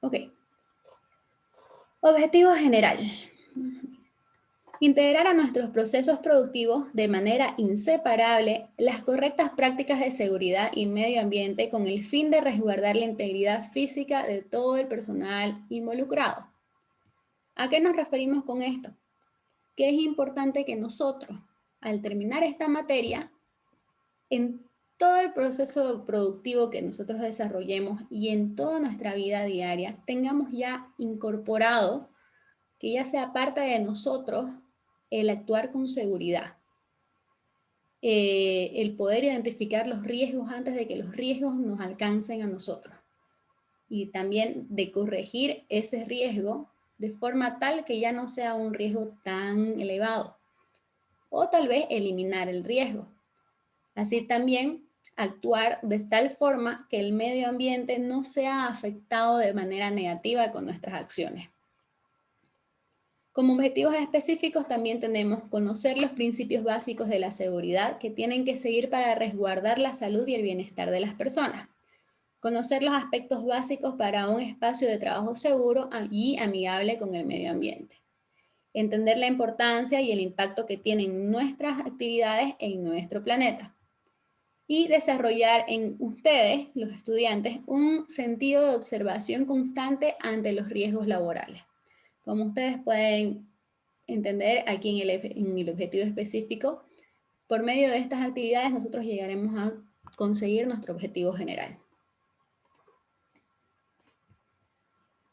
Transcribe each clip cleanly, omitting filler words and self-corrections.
Ok. Objetivo general. Integrar a nuestros procesos productivos de manera inseparable las correctas prácticas de seguridad y medio ambiente con el fin de resguardar la integridad física de todo el personal involucrado. ¿A qué nos referimos con esto? Que es importante que nosotros, al terminar esta materia, en todo el proceso productivo que nosotros desarrollemos y en toda nuestra vida diaria, tengamos ya incorporado, que ya sea parte de nosotros, el actuar con seguridad, el poder identificar los riesgos antes de que los riesgos nos alcancen a nosotros y también de corregir ese riesgo de forma tal que ya no sea un riesgo tan elevado o tal vez eliminar el riesgo. Así también actuar de tal forma que el medio ambiente no sea afectado de manera negativa con nuestras acciones. Como objetivos específicos también tenemos conocer los principios básicos de la seguridad que tienen que seguir para resguardar la salud y el bienestar de las personas. Conocer los aspectos básicos para un espacio de trabajo seguro y amigable con el medio ambiente. Entender la importancia y el impacto que tienen nuestras actividades en nuestro planeta. Y desarrollar en ustedes, los estudiantes, un sentido de observación constante ante los riesgos laborales. Como ustedes pueden entender aquí en el objetivo específico, por medio de estas actividades nosotros llegaremos a conseguir nuestro objetivo general.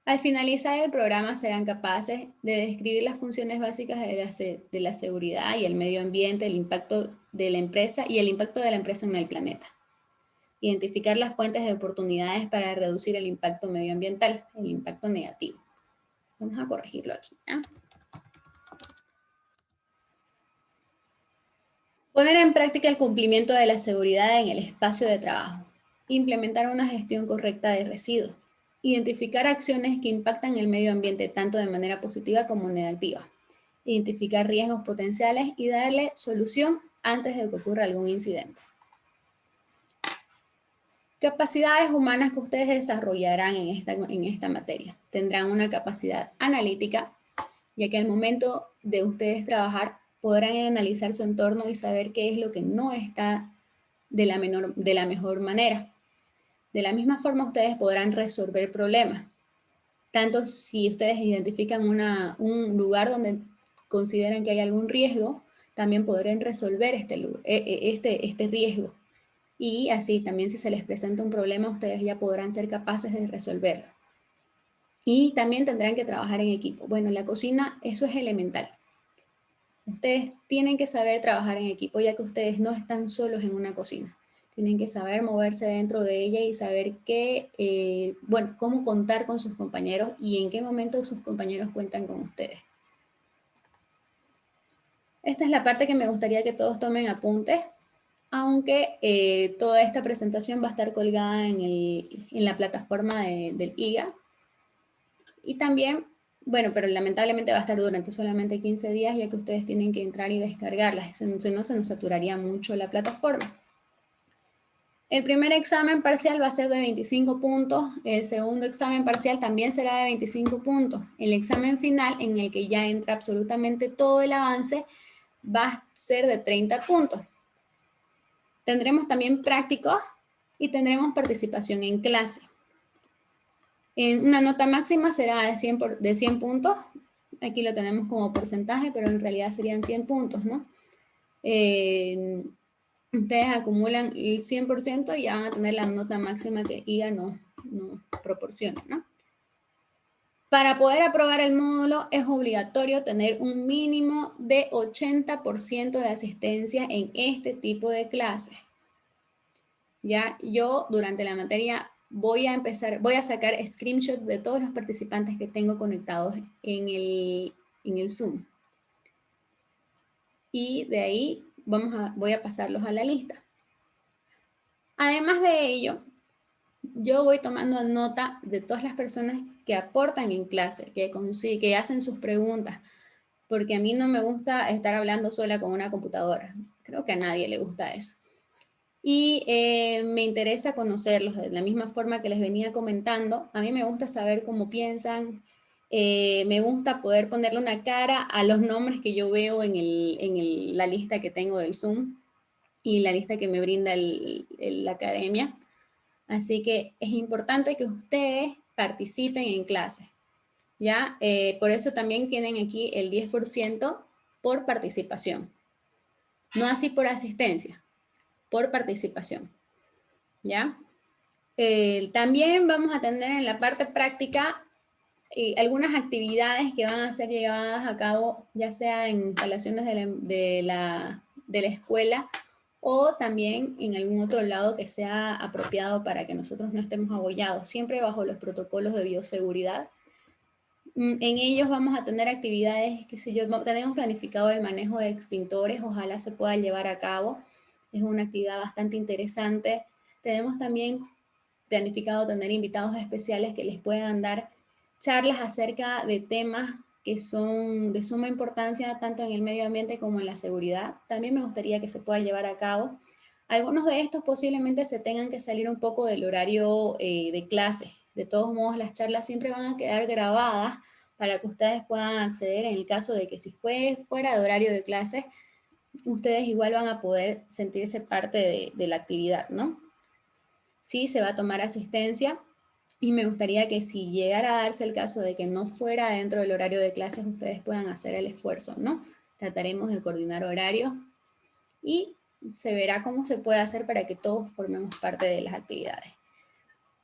Al finalizar el programa serán capaces de describir las funciones básicas de la seguridad y el medio ambiente, el impacto de la empresa y el impacto de la empresa en el planeta. Identificar las fuentes de oportunidades para reducir el impacto medioambiental, el impacto negativo. Vamos a corregirlo aquí, ¿ya? Poner en práctica el cumplimiento de la seguridad en el espacio de trabajo. Implementar una gestión correcta de residuos. Identificar acciones que impactan el medio ambiente tanto de manera positiva como negativa. Identificar riesgos potenciales y darle solución antes de que ocurra algún incidente. Capacidades humanas que ustedes desarrollarán en esta materia. Tendrán una capacidad analítica, ya que al momento de ustedes trabajar podrán analizar su entorno y saber qué es lo que no está de la mejor manera. De la misma forma ustedes podrán resolver problemas. Tanto si ustedes identifican un lugar donde consideran que hay algún riesgo, también podrán resolver este riesgo. Y así también si se les presenta un problema, ustedes ya podrán ser capaces de resolverlo. Y también tendrán que trabajar en equipo. Bueno, en la cocina eso es elemental. Ustedes tienen que saber trabajar en equipo, ya que ustedes no están solos en una cocina. Tienen que saber moverse dentro de ella y saber cómo contar con sus compañeros y en qué momento sus compañeros cuentan con ustedes. Esta es la parte que me gustaría que todos tomen apuntes, aunque toda esta presentación va a estar colgada en la plataforma del IGA. Y también, bueno, pero lamentablemente va a estar durante solamente 15 días, ya que ustedes tienen que entrar y descargarlas, si no se nos saturaría mucho la plataforma. El primer examen parcial va a ser de 25 puntos, el segundo examen parcial también será de 25 puntos. El examen final, en el que ya entra absolutamente todo el avance, va a ser de 30 puntos. Tendremos también prácticos y tendremos participación en clase. Una nota máxima será de 100 puntos. Aquí lo tenemos como porcentaje, pero en realidad serían 100 puntos, ¿no? Ustedes acumulan el 100% y ya van a tener la nota máxima que IGA nos proporciona, ¿no? Para poder aprobar el módulo es obligatorio tener un mínimo de 80% de asistencia en este tipo de clases. Ya yo durante la materia voy a sacar screenshot de todos los participantes que tengo conectados en el Zoom. Y de ahí voy a pasarlos a la lista. Además de ello, yo voy tomando nota de todas las personas que aportan en clase, que hacen sus preguntas, porque a mí no me gusta estar hablando sola con una computadora. Creo que a nadie le gusta eso. Y me interesa conocerlos de la misma forma que les venía comentando. A mí me gusta saber cómo piensan, me gusta poder ponerle una cara a los nombres que yo veo en la lista que tengo del Zoom y la lista que me brinda la academia. Así que es importante que ustedes participen en clases, ¿ya? Por eso también tienen aquí el 10% por participación. No así por asistencia, por participación, ¿ya? También vamos a tener en la parte práctica algunas actividades que van a ser llevadas a cabo, ya sea en instalaciones de la escuela o también en algún otro lado que sea apropiado para que nosotros no estemos abollados, siempre bajo los protocolos de bioseguridad. En ellos vamos a tener actividades, qué sé yo, tenemos planificado el manejo de extintores, ojalá se pueda llevar a cabo, es una actividad bastante interesante. Tenemos también planificado tener invitados especiales que les puedan dar charlas acerca de temas que son de suma importancia tanto en el medio ambiente como en la seguridad. También me gustaría que se pueda llevar a cabo. Algunos de estos posiblemente se tengan que salir un poco del horario de clase. De todos modos, las charlas siempre van a quedar grabadas para que ustedes puedan acceder en el caso de que si fue fuera de horario de clase, ustedes igual van a poder sentirse parte de la actividad, ¿no? Sí, se va a tomar asistencia y me gustaría que si llegara a darse el caso de que no fuera dentro del horario de clases, ustedes puedan hacer el esfuerzo, ¿no? Trataremos de coordinar horarios y se verá cómo se puede hacer para que todos formemos parte de las actividades.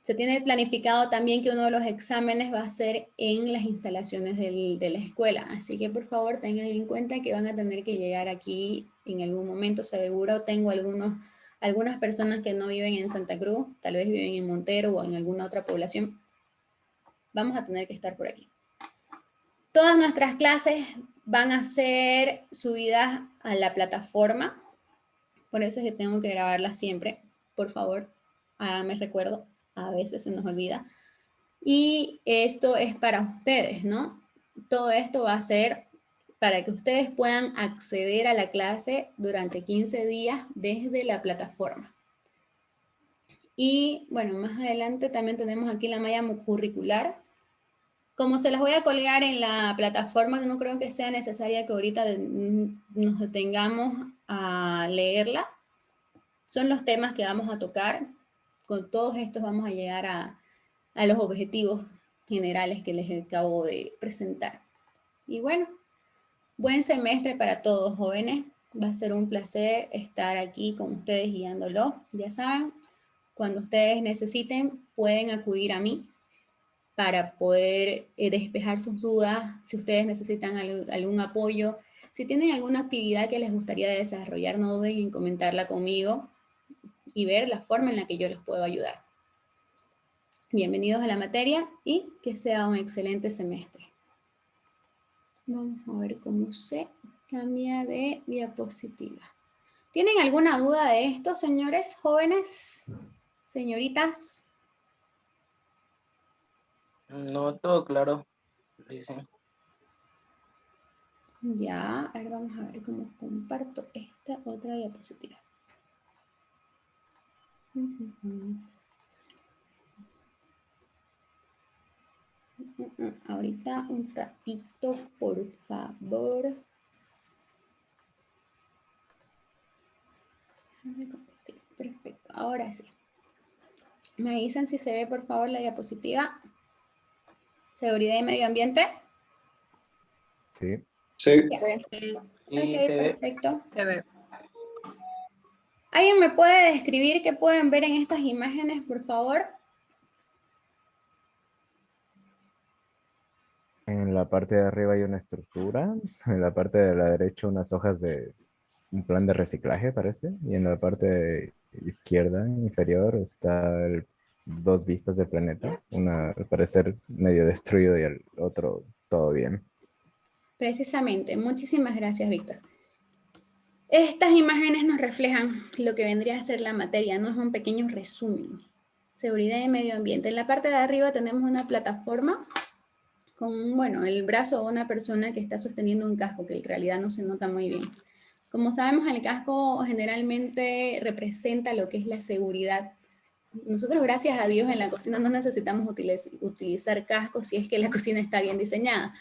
Se tiene planificado también que uno de los exámenes va a ser en las instalaciones de la escuela, así que por favor tengan en cuenta que van a tener que llegar aquí en algún momento. Seguro tengo algunas personas que no viven en Santa Cruz, tal vez viven en Montero o en alguna otra población. Vamos a tener que estar por aquí. Todas nuestras clases van a ser subidas a la plataforma, por eso es que tengo que grabarlas siempre. Por favor, háganme recuerdo, a veces se nos olvida. Y esto es para ustedes, ¿no? Todo esto va a ser para que ustedes puedan acceder a la clase durante 15 días desde la plataforma. Y bueno, más adelante también tenemos aquí la malla curricular. Como se las voy a colgar en la plataforma, no creo que sea necesaria que ahorita nos detengamos a leerla. Son los temas que vamos a tocar. Con todos estos vamos a llegar a los objetivos generales que les acabo de presentar. Y bueno, buen semestre para todos, jóvenes. Va a ser un placer estar aquí con ustedes guiándolos. Ya saben, cuando ustedes necesiten, pueden acudir a mí para poder despejar sus dudas, si ustedes necesitan algún apoyo. Si tienen alguna actividad que les gustaría desarrollar, no duden en comentarla conmigo y ver la forma en la que yo les puedo ayudar. Bienvenidos a la materia y que sea un excelente semestre. Vamos a ver cómo se cambia de diapositiva. ¿Tienen alguna duda de esto, señores, jóvenes, señoritas? No, todo claro, dicen. Ya, a ver, vamos a ver cómo comparto esta otra diapositiva. Ahorita un ratito, por favor. Perfecto, ahora sí. Me avisan si se ve, por favor, la diapositiva. Seguridad y medio ambiente. Sí. Sí. Ya. Y Ok, se ve. perfecto. Se ve. ¿Alguien me puede describir qué pueden ver en estas imágenes, por favor? En la parte de arriba hay una estructura, en la parte de la derecha unas hojas de un plan de reciclaje, parece, y en la parte izquierda inferior está dos vistas del planeta, una al parecer medio destruido y el otro todo bien. Precisamente. Muchísimas gracias, Víctor. Estas imágenes nos reflejan lo que vendría a ser la materia, ¿no? Es un pequeño resumen. Seguridad y medio ambiente. En la parte de arriba tenemos una plataforma con, bueno, el brazo de una persona que está sosteniendo un casco, que en realidad no se nota muy bien. Como sabemos, el casco generalmente representa lo que es la seguridad. Nosotros, gracias a Dios, en la cocina no necesitamos utilizar cascos si es que la cocina está bien diseñada.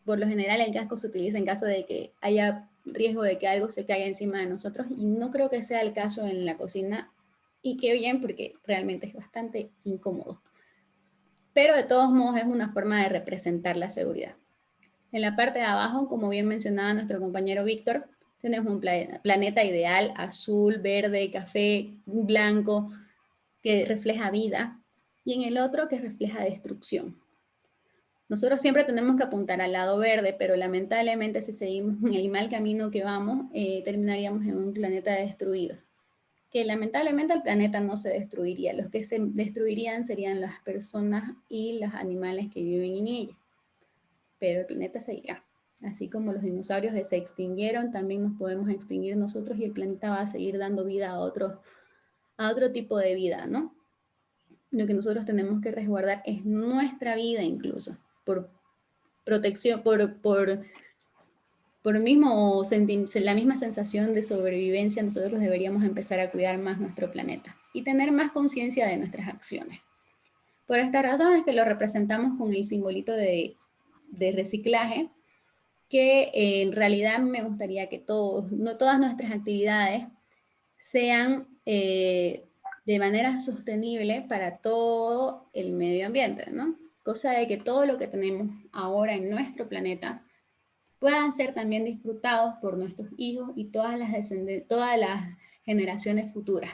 Por lo general, el casco se utiliza en caso de que haya riesgo de que algo se caiga encima de nosotros, y no creo que sea el caso en la cocina, y qué bien, porque realmente es bastante incómodo. Pero de todos modos es una forma de representar la seguridad. En la parte de abajo, como bien mencionaba nuestro compañero Víctor, tenemos un planeta ideal, azul, verde, café, blanco, que refleja vida, y en el otro que refleja destrucción. Nosotros siempre tenemos que apuntar al lado verde, pero lamentablemente si seguimos en el mal camino que vamos, terminaríamos en un planeta destruido. Que lamentablemente el planeta no se destruiría. Los que se destruirían serían las personas y los animales que viven en ella. Pero el planeta seguirá. Así como los dinosaurios se extinguieron, también nos podemos extinguir nosotros y el planeta va a seguir dando vida a otro tipo de vida, ¿no? Lo que nosotros tenemos que resguardar es nuestra vida incluso, por protección, por la misma sensación de sobrevivencia. Nosotros deberíamos empezar a cuidar más nuestro planeta y tener más conciencia de nuestras acciones. Por esta razón es que lo representamos con el simbolito de reciclaje, que en realidad me gustaría que no todas nuestras actividades sean de manera sostenible para todo el medio ambiente, ¿no? Cosa de que todo lo que tenemos ahora en nuestro planeta puedan ser también disfrutados por nuestros hijos y todas las generaciones futuras.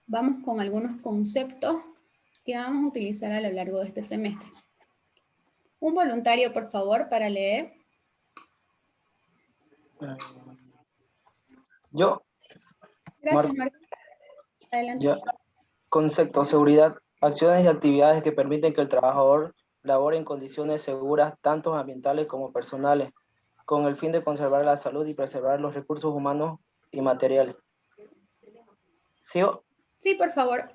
Vamos con algunos conceptos que vamos a utilizar a lo largo de este semestre. Un voluntario, por favor, para leer. Yo, Gracias, Marco. Adelante. ya. Concepto, seguridad, acciones y actividades que permiten que el trabajador labore en condiciones seguras, tanto ambientales como personales, con el fin de conservar la salud y preservar los recursos humanos y materiales. ¿Sigo? Sí, por favor.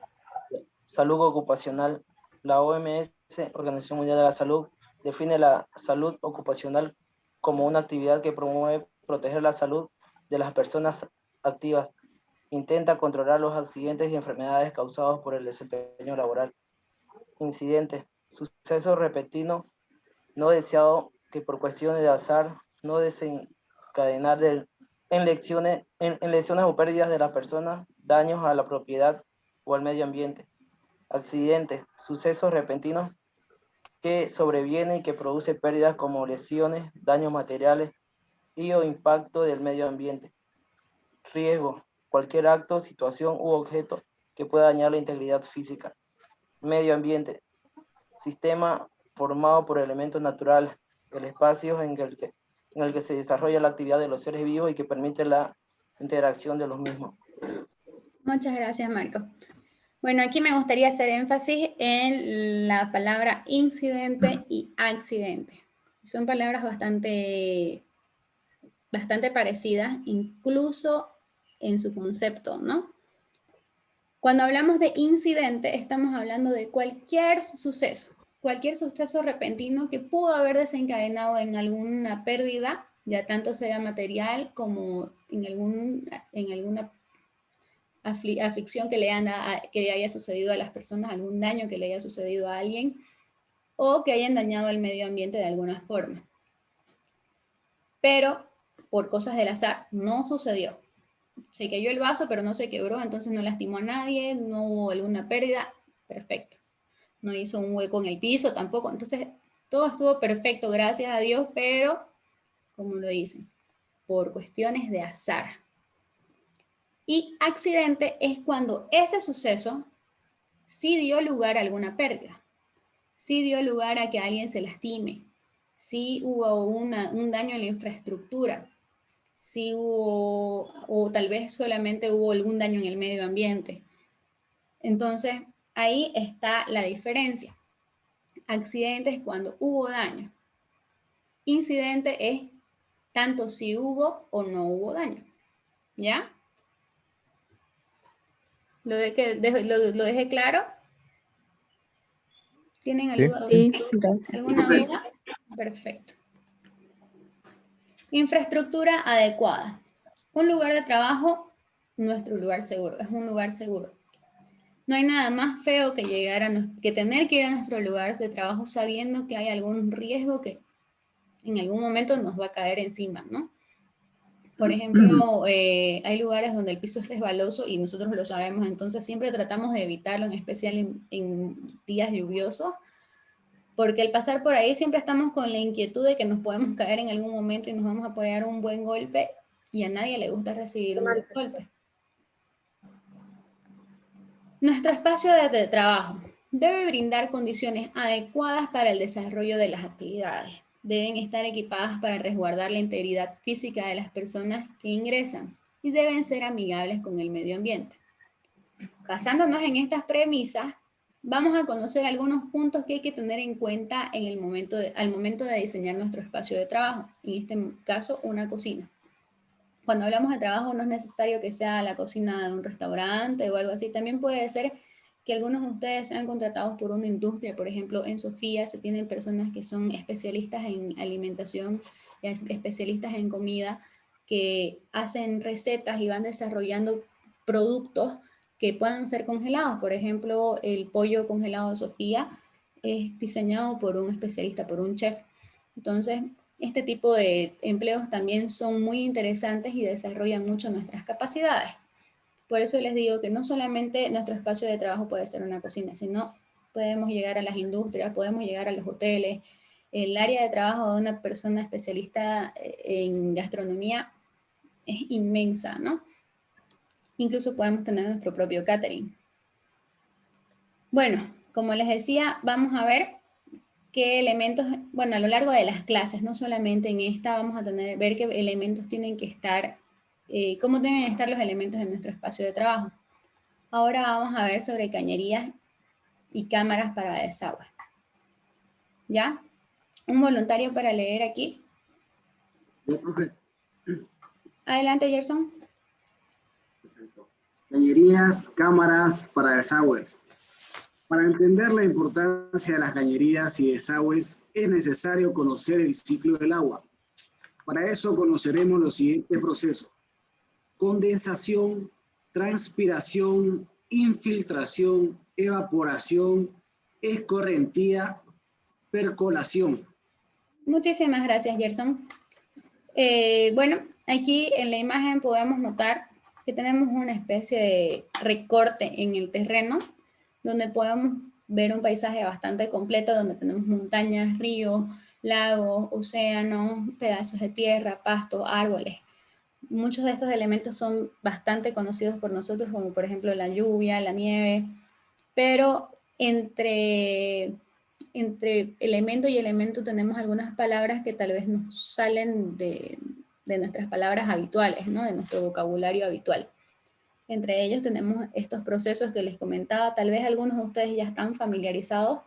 Salud ocupacional. La OMS, Organización Mundial de la Salud, define la salud ocupacional como una actividad que promueve proteger la salud de las personas activas. Intenta controlar los accidentes y enfermedades causados por el desempeño laboral. Incidentes, sucesos repentinos no deseados que por cuestiones de azar no desencadenar en lesiones o pérdidas de las personas, daños a la propiedad o al medio ambiente. Accidentes, sucesos repentinos que sobrevienen y que produce pérdidas como lesiones, daños materiales y o impacto del medio ambiente. Riesgo, cualquier acto, situación u objeto que pueda dañar la integridad física. Medio ambiente, sistema formado por elementos naturales, el espacio en el que se desarrolla la actividad de los seres vivos y que permite la interacción de los mismos. Muchas gracias, Marco. Bueno, aquí me gustaría hacer énfasis en la palabra incidente y accidente. Son palabras bastante parecidas, incluso en su concepto, ¿no? Cuando hablamos de incidente, estamos hablando de cualquier suceso repentino que pudo haber desencadenado en alguna pérdida, ya tanto sea material como en alguna aflicción que haya sucedido a las personas, algún daño que le haya sucedido a alguien, o que hayan dañado el medio ambiente de alguna forma. Pero por cosas del azar no sucedió. Se cayó el vaso, pero no se quebró, entonces no lastimó a nadie, no hubo alguna pérdida, perfecto. No hizo un hueco en el piso tampoco, entonces todo estuvo perfecto, gracias a Dios, pero, como lo dicen, por cuestiones de azar. Y accidente es cuando ese suceso sí dio lugar a alguna pérdida, sí dio lugar a que alguien se lastime, sí hubo un daño en la infraestructura, sí hubo, o tal vez solamente hubo algún daño en el medio ambiente. Entonces, ahí está la diferencia. Accidente es cuando hubo daño. Incidente es tanto si hubo o no hubo daño. ¿Ya? ¿Lo dejé claro? ¿Tienen Sí. alguna Sí, gracias. duda? Perfecto. Infraestructura adecuada. Un lugar de trabajo, nuestro lugar seguro, es un lugar seguro. No hay nada más feo que que tener que ir a nuestro lugar de trabajo sabiendo que hay algún riesgo que en algún momento nos va a caer encima, ¿no? Por ejemplo, hay lugares donde el piso es resbaloso y nosotros lo sabemos, entonces siempre tratamos de evitarlo, en especial en días lluviosos, porque al pasar por ahí siempre estamos con la inquietud de que nos podemos caer en algún momento y nos vamos a apoyar un buen golpe y a nadie le gusta recibir un buen golpe. Nuestro espacio de trabajo debe brindar condiciones adecuadas para el desarrollo de las actividades. Deben estar equipadas para resguardar la integridad física de las personas que ingresan y deben ser amigables con el medio ambiente. Basándonos en estas premisas, vamos a conocer algunos puntos que hay que tener en cuenta al momento de diseñar nuestro espacio de trabajo, en este caso una cocina. Cuando hablamos de trabajo no es necesario que sea la cocina de un restaurante o algo así, también puede ser que algunos de ustedes sean contratados por una industria. Por ejemplo, en Sofía se tienen personas que son especialistas en alimentación, especialistas en comida, que hacen recetas y van desarrollando productos que puedan ser congelados. Por ejemplo, el pollo congelado de Sofía es diseñado por un especialista, por un chef. Entonces, este tipo de empleos también son muy interesantes y desarrollan mucho nuestras capacidades. Por eso les digo que no solamente nuestro espacio de trabajo puede ser una cocina, sino podemos llegar a las industrias, podemos llegar a los hoteles. El área de trabajo de una persona especialista en gastronomía es inmensa, ¿no? Incluso podemos tener nuestro propio catering. Bueno, como les decía, vamos a ver qué elementos, bueno, a lo largo de las clases, no solamente en esta, vamos a ver qué elementos tienen que estar, cómo deben estar los elementos en nuestro espacio de trabajo. Ahora vamos a ver sobre cañerías y cámaras para desagüe. ¿Ya? Un voluntario para leer aquí. Adelante, Gerson. Cañerías, cámaras para desagües. Para entender la importancia de las cañerías y desagües, es necesario conocer el ciclo del agua. Para eso conoceremos los siguientes procesos: condensación, transpiración, infiltración, evaporación, escorrentía, percolación. Muchísimas gracias, Gerson. Bueno, aquí en la imagen podemos notar que tenemos una especie de recorte en el terreno, donde podemos ver un paisaje bastante completo, donde tenemos montañas, ríos, lagos, océanos, pedazos de tierra, pastos, árboles. Muchos de estos elementos son bastante conocidos por nosotros, como por ejemplo la lluvia, la nieve, pero entre elemento y elemento tenemos algunas palabras que tal vez nos salen de nuestras palabras habituales, ¿no? De nuestro vocabulario habitual. Entre ellos tenemos estos procesos que les comentaba, tal vez algunos de ustedes ya están familiarizados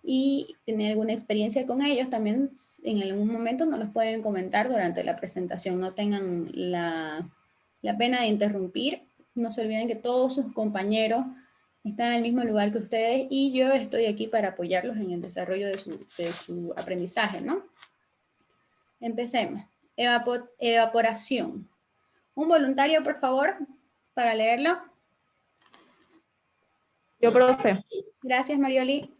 y tienen alguna experiencia con ellos, también en algún momento nos los pueden comentar durante la presentación, no tengan la pena de interrumpir, no se olviden que todos sus compañeros están en el mismo lugar que ustedes y yo estoy aquí para apoyarlos en el desarrollo de su aprendizaje, ¿no? Empecemos. Evaporación. Un voluntario, por favor, para leerlo. Yo, profe. Gracias, Marioli.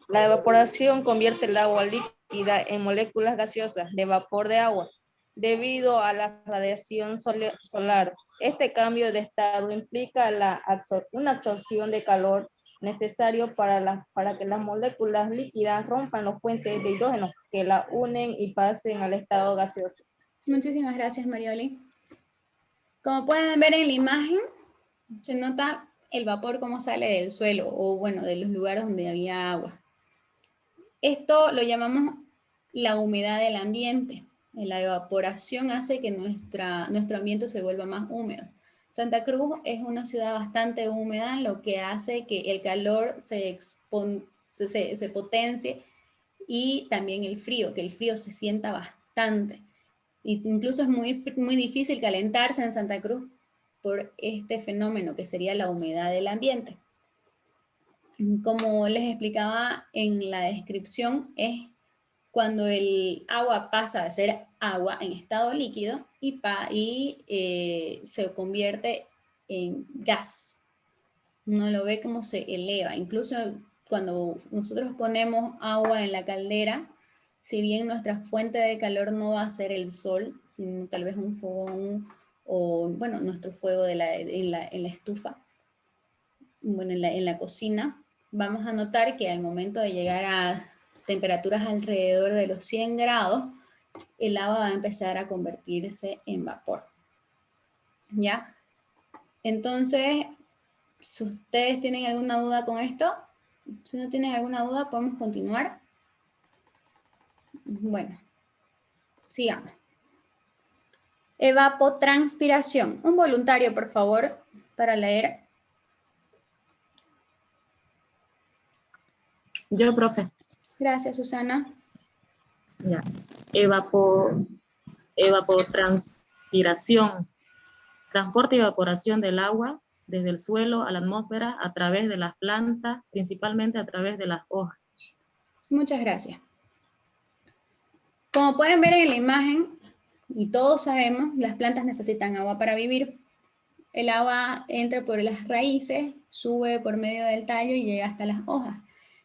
La evaporación convierte el agua líquida en moléculas gaseosas de vapor de agua debido a la radiación solar. Este cambio de estado implica una absorción de calor necesario para que las moléculas líquidas rompan los puentes de hidrógeno que la unen y pasen al estado gaseoso. Muchísimas gracias, Marioli. Como pueden ver en la imagen, se nota el vapor cómo sale del suelo o, bueno, de los lugares donde había agua. Esto lo llamamos la humedad del ambiente. La evaporación hace que nuestro ambiente se vuelva más húmedo. Santa Cruz es una ciudad bastante húmeda, lo que hace que el calor se potencie y también el frío, que el frío se sienta bastante. Incluso es muy difícil calentarse en Santa Cruz por este fenómeno que sería la humedad del ambiente. Como les explicaba en la descripción, es cuando el agua pasa de ser agua en estado líquido y se convierte en gas. Uno lo ve como se eleva. Incluso cuando nosotros ponemos agua en la caldera, si bien nuestra fuente de calor no va a ser el sol, sino tal vez un fogón o, bueno, nuestro fuego en la estufa, bueno, en la cocina, vamos a notar que al momento de llegar a temperaturas alrededor de los 100 grados, el agua va a empezar a convertirse en vapor. ¿Ya? Entonces, si ustedes tienen alguna duda con esto, si no tienen alguna duda, podemos continuar. Bueno, sigamos. Evapotranspiración. Un voluntario, por favor, para leer. Yo, profe. Gracias, Susana. Ya. Evapotranspiración. Transporte y evaporación del agua desde el suelo a la atmósfera a través de las plantas, principalmente a través de las hojas. Muchas gracias. Como pueden ver en la imagen, y todos sabemos, las plantas necesitan agua para vivir. El agua entra por las raíces, sube por medio del tallo y llega hasta las hojas.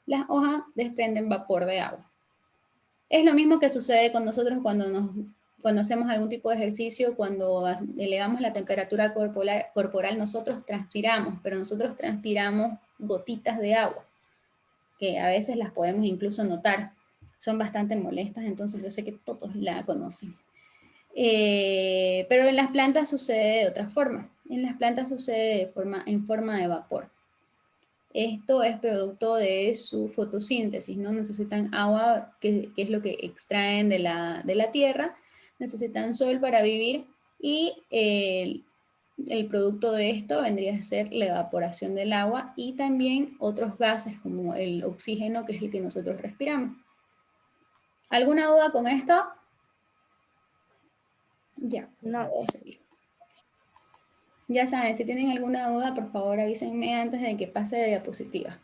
Las hojas desprenden vapor de agua. Es lo mismo que sucede con nosotros cuando hacemos algún tipo de ejercicio, cuando elevamos la temperatura corporal, nosotros transpiramos, pero nosotros transpiramos gotitas de agua, que a veces las podemos incluso notar. Son bastante molestas, entonces yo sé que todos la conocen. Pero en las plantas sucede de otra forma. En las plantas sucede en forma de vapor. Esto es producto de su fotosíntesis, ¿no? Necesitan agua, que es lo que extraen de la tierra, necesitan sol para vivir y el producto de esto vendría a ser la evaporación del agua y también otros gases como el oxígeno, que es el que nosotros respiramos. ¿Alguna duda con esto? Ya, No. puedo seguir. Ya saben, si tienen alguna duda, por favor avísenme antes de que pase de diapositiva.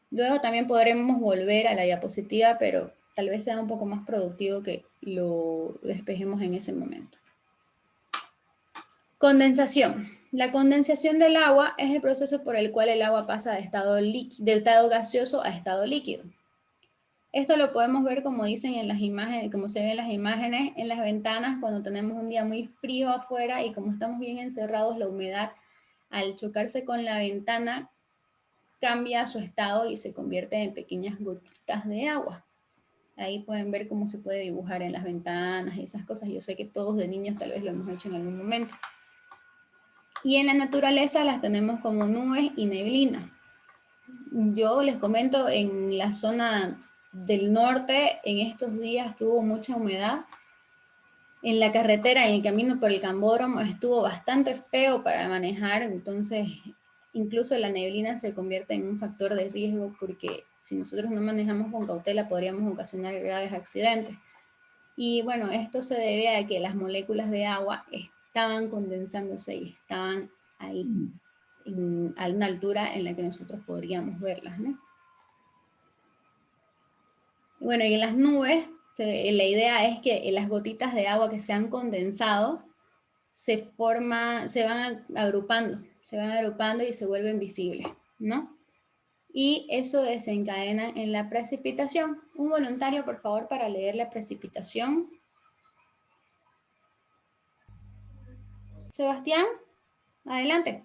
Luego también podremos volver a la diapositiva, pero tal vez sea un poco más productivo que lo despejemos en ese momento. Condensación. La condensación del agua es el proceso por el cual el agua pasa de estado gaseoso a estado líquido. Esto lo podemos ver como dicen en las imágenes, como se ve en las imágenes, en las ventanas cuando tenemos un día muy frío afuera y como estamos bien encerrados, la humedad al chocarse con la ventana cambia su estado y se convierte en pequeñas gotitas de agua. Ahí pueden ver cómo se puede dibujar en las ventanas y esas cosas. Yo sé que todos de niños tal vez lo hemos hecho en algún momento. Y en la naturaleza las tenemos como nubes y neblina. Yo les comento en la zona del norte, en estos días que hubo mucha humedad, en la carretera, en el camino por el Cambódromo, estuvo bastante feo para manejar, entonces incluso la neblina se convierte en un factor de riesgo porque si nosotros no manejamos con cautela podríamos ocasionar graves accidentes. Y bueno, esto se debe a que las moléculas de agua estaban condensándose y estaban ahí a una altura en la que nosotros podríamos verlas, ¿no? Bueno, y en las nubes, la idea es que las gotitas de agua que se han condensado se van agrupando y se vuelven visibles, ¿no? Y eso desencadena en la precipitación. Un voluntario, por favor, para leer la precipitación. Sebastián, adelante.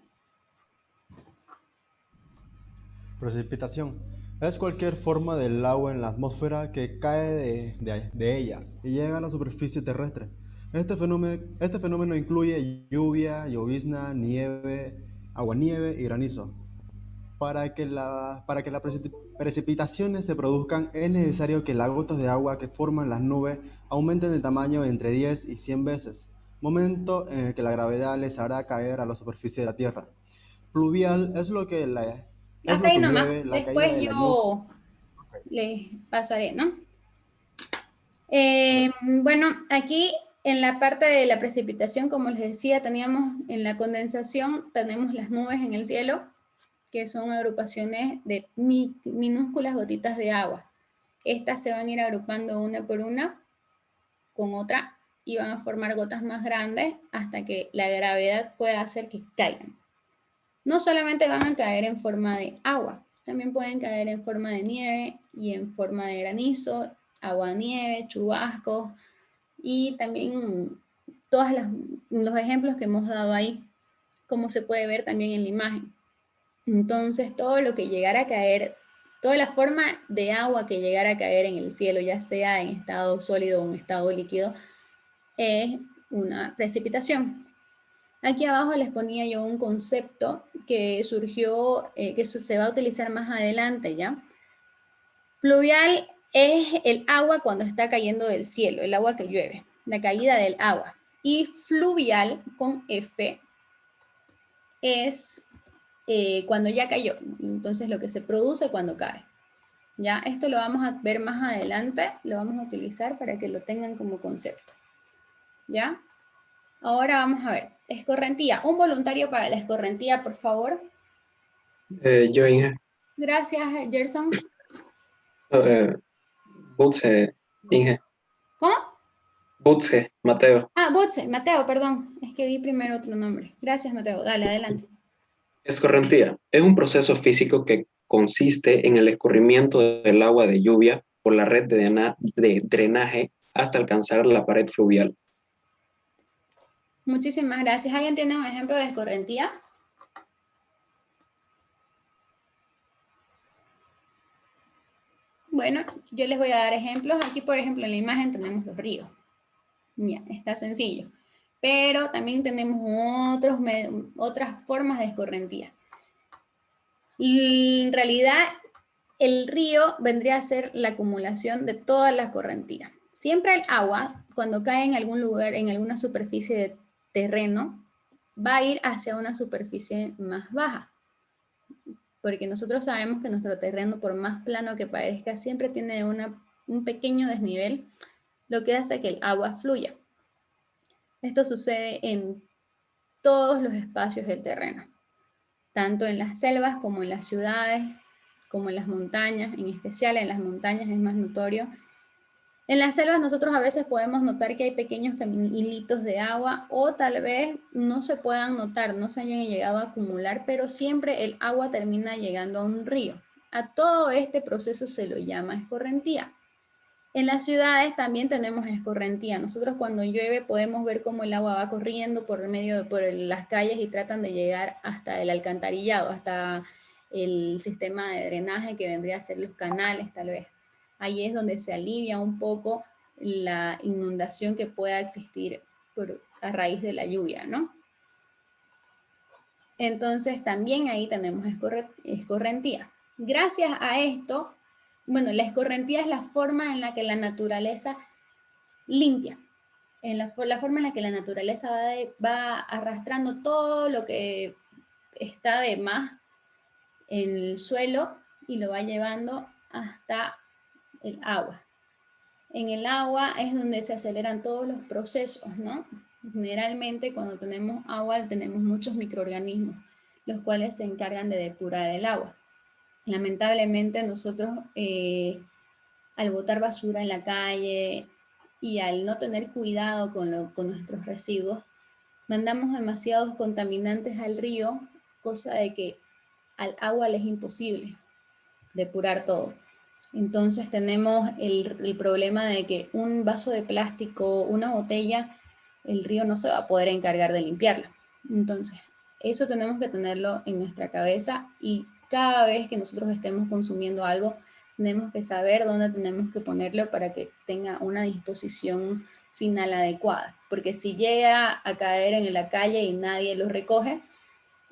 Precipitación. Es cualquier forma del agua en la atmósfera que cae de ella y llega a la superficie terrestre. Este fenómeno incluye lluvia, llovizna, nieve, aguanieve y granizo. Para que las precipitaciones se produzcan es necesario que las gotas de agua que forman las nubes aumenten de tamaño entre 10 y 100 veces, momento en el que la gravedad les hará caer a la superficie de la Tierra. Pluvial es lo que Hasta ahí nomás. mueve la caída Después de la lluvia. yo les pasaré, ¿no? Bueno, aquí en la parte de la precipitación, como les decía, teníamos en la condensación, tenemos las nubes en el cielo, que son agrupaciones de minúsculas gotitas de agua. Estas se van a ir agrupando una por una con otra y van a formar gotas más grandes hasta que la gravedad pueda hacer que caigan. No solamente van a caer en forma de agua, también pueden caer en forma de nieve y en forma de granizo, agua-nieve, chubascos y también todos los ejemplos que hemos dado ahí, como se puede ver también en la imagen. Entonces, todo lo que llegara a caer, toda la forma de agua que llegara a caer en el cielo, ya sea en estado sólido o en estado líquido, es una precipitación. Aquí abajo les ponía yo un concepto que surgió, que se va a utilizar más adelante, ¿ya? Pluvial es el agua cuando está cayendo del cielo, el agua que llueve, la caída del agua. Y fluvial, con F, es cuando ya cayó, entonces lo que se produce cuando cae. Ya, esto lo vamos a ver más adelante, lo vamos a utilizar para que lo tengan como concepto. ¿Ya? Ahora vamos a ver, escorrentía. Un voluntario para la escorrentía, por favor. Yo, Inge. Gracias, Gerson. Butze, Inge. ¿Cómo? Butze, Mateo. Ah, Butze, Mateo, perdón. Es que vi primero otro nombre. Gracias, Mateo. Dale, adelante. Escorrentía es un proceso físico que consiste en el escurrimiento del agua de lluvia por la red de drenaje hasta alcanzar la pared fluvial. Muchísimas gracias. ¿Alguien tiene un ejemplo de escorrentía? Bueno, yo les voy a dar ejemplos. Aquí, por ejemplo, en la imagen tenemos los ríos. Ya, está sencillo. Pero también tenemos otras formas de escorrentía. Y en realidad, el río vendría a ser la acumulación de toda la escorrentía. Siempre el agua, cuando cae en algún lugar, en alguna superficie de terreno, va a ir hacia una superficie más baja. Porque nosotros sabemos que nuestro terreno, por más plano que parezca, siempre tiene un pequeño desnivel, lo que hace que el agua fluya. Esto sucede en todos los espacios del terreno, tanto en las selvas como en las ciudades, como en las montañas, en especial en las montañas es más notorio. En las selvas nosotros a veces podemos notar que hay pequeños hilitos de agua o tal vez no se puedan notar, no se hayan llegado a acumular, pero siempre el agua termina llegando a un río. A todo este proceso se lo llama escorrentía. En las ciudades también tenemos escorrentía. Nosotros cuando llueve podemos ver cómo el agua va corriendo por las calles y tratan de llegar hasta el alcantarillado, hasta el sistema de drenaje que vendría a ser los canales tal vez. Ahí es donde se alivia un poco la inundación que pueda existir a raíz de la lluvia, ¿no? Entonces también ahí tenemos escorrentía. Gracias a esto, bueno, la escorrentía es la forma en la que la naturaleza limpia, en la forma en la que la naturaleza va arrastrando todo lo que está de más en el suelo y lo va llevando hasta el agua. En el agua es donde se aceleran todos los procesos, ¿no? Generalmente cuando tenemos agua tenemos muchos microorganismos, los cuales se encargan de depurar el agua. Lamentablemente nosotros al botar basura en la calle y al no tener cuidado con nuestros residuos, mandamos demasiados contaminantes al río, cosa de que al agua le es imposible depurar todo. Entonces tenemos el problema de que un vaso de plástico, una botella, el río no se va a poder encargar de limpiarla. Entonces, eso tenemos que tenerlo en nuestra cabeza y cada vez que nosotros estemos consumiendo algo, tenemos que saber dónde tenemos que ponerlo para que tenga una disposición final adecuada. Porque si llega a caer en la calle y nadie lo recoge,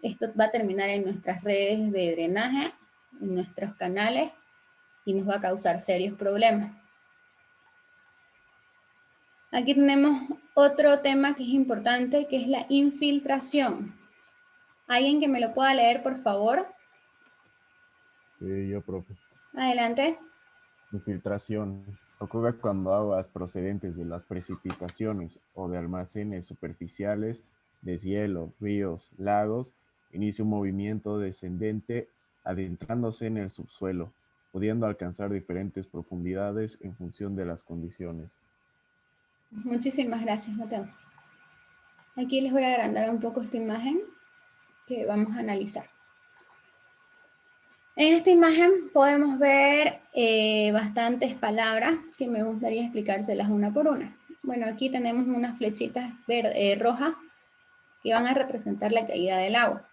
esto va a terminar en nuestras redes de drenaje, en nuestros canales, y nos va a causar serios problemas. Aquí tenemos otro tema que es importante, que es la infiltración. ¿Alguien que me lo pueda leer, por favor? Sí, yo, profe. Adelante. Infiltración. Ocurre cuando aguas procedentes de las precipitaciones o de almacenes superficiales, deshielo, ríos, lagos, inicia un movimiento descendente adentrándose en el subsuelo, pudiendo alcanzar diferentes profundidades en función de las condiciones. Muchísimas gracias, Mateo. Aquí les voy a agrandar un poco esta imagen que vamos a analizar. En esta imagen podemos ver bastantes palabras que me gustaría explicárselas una por una. Bueno, aquí tenemos unas flechitas rojas que van a representar la caída del agua.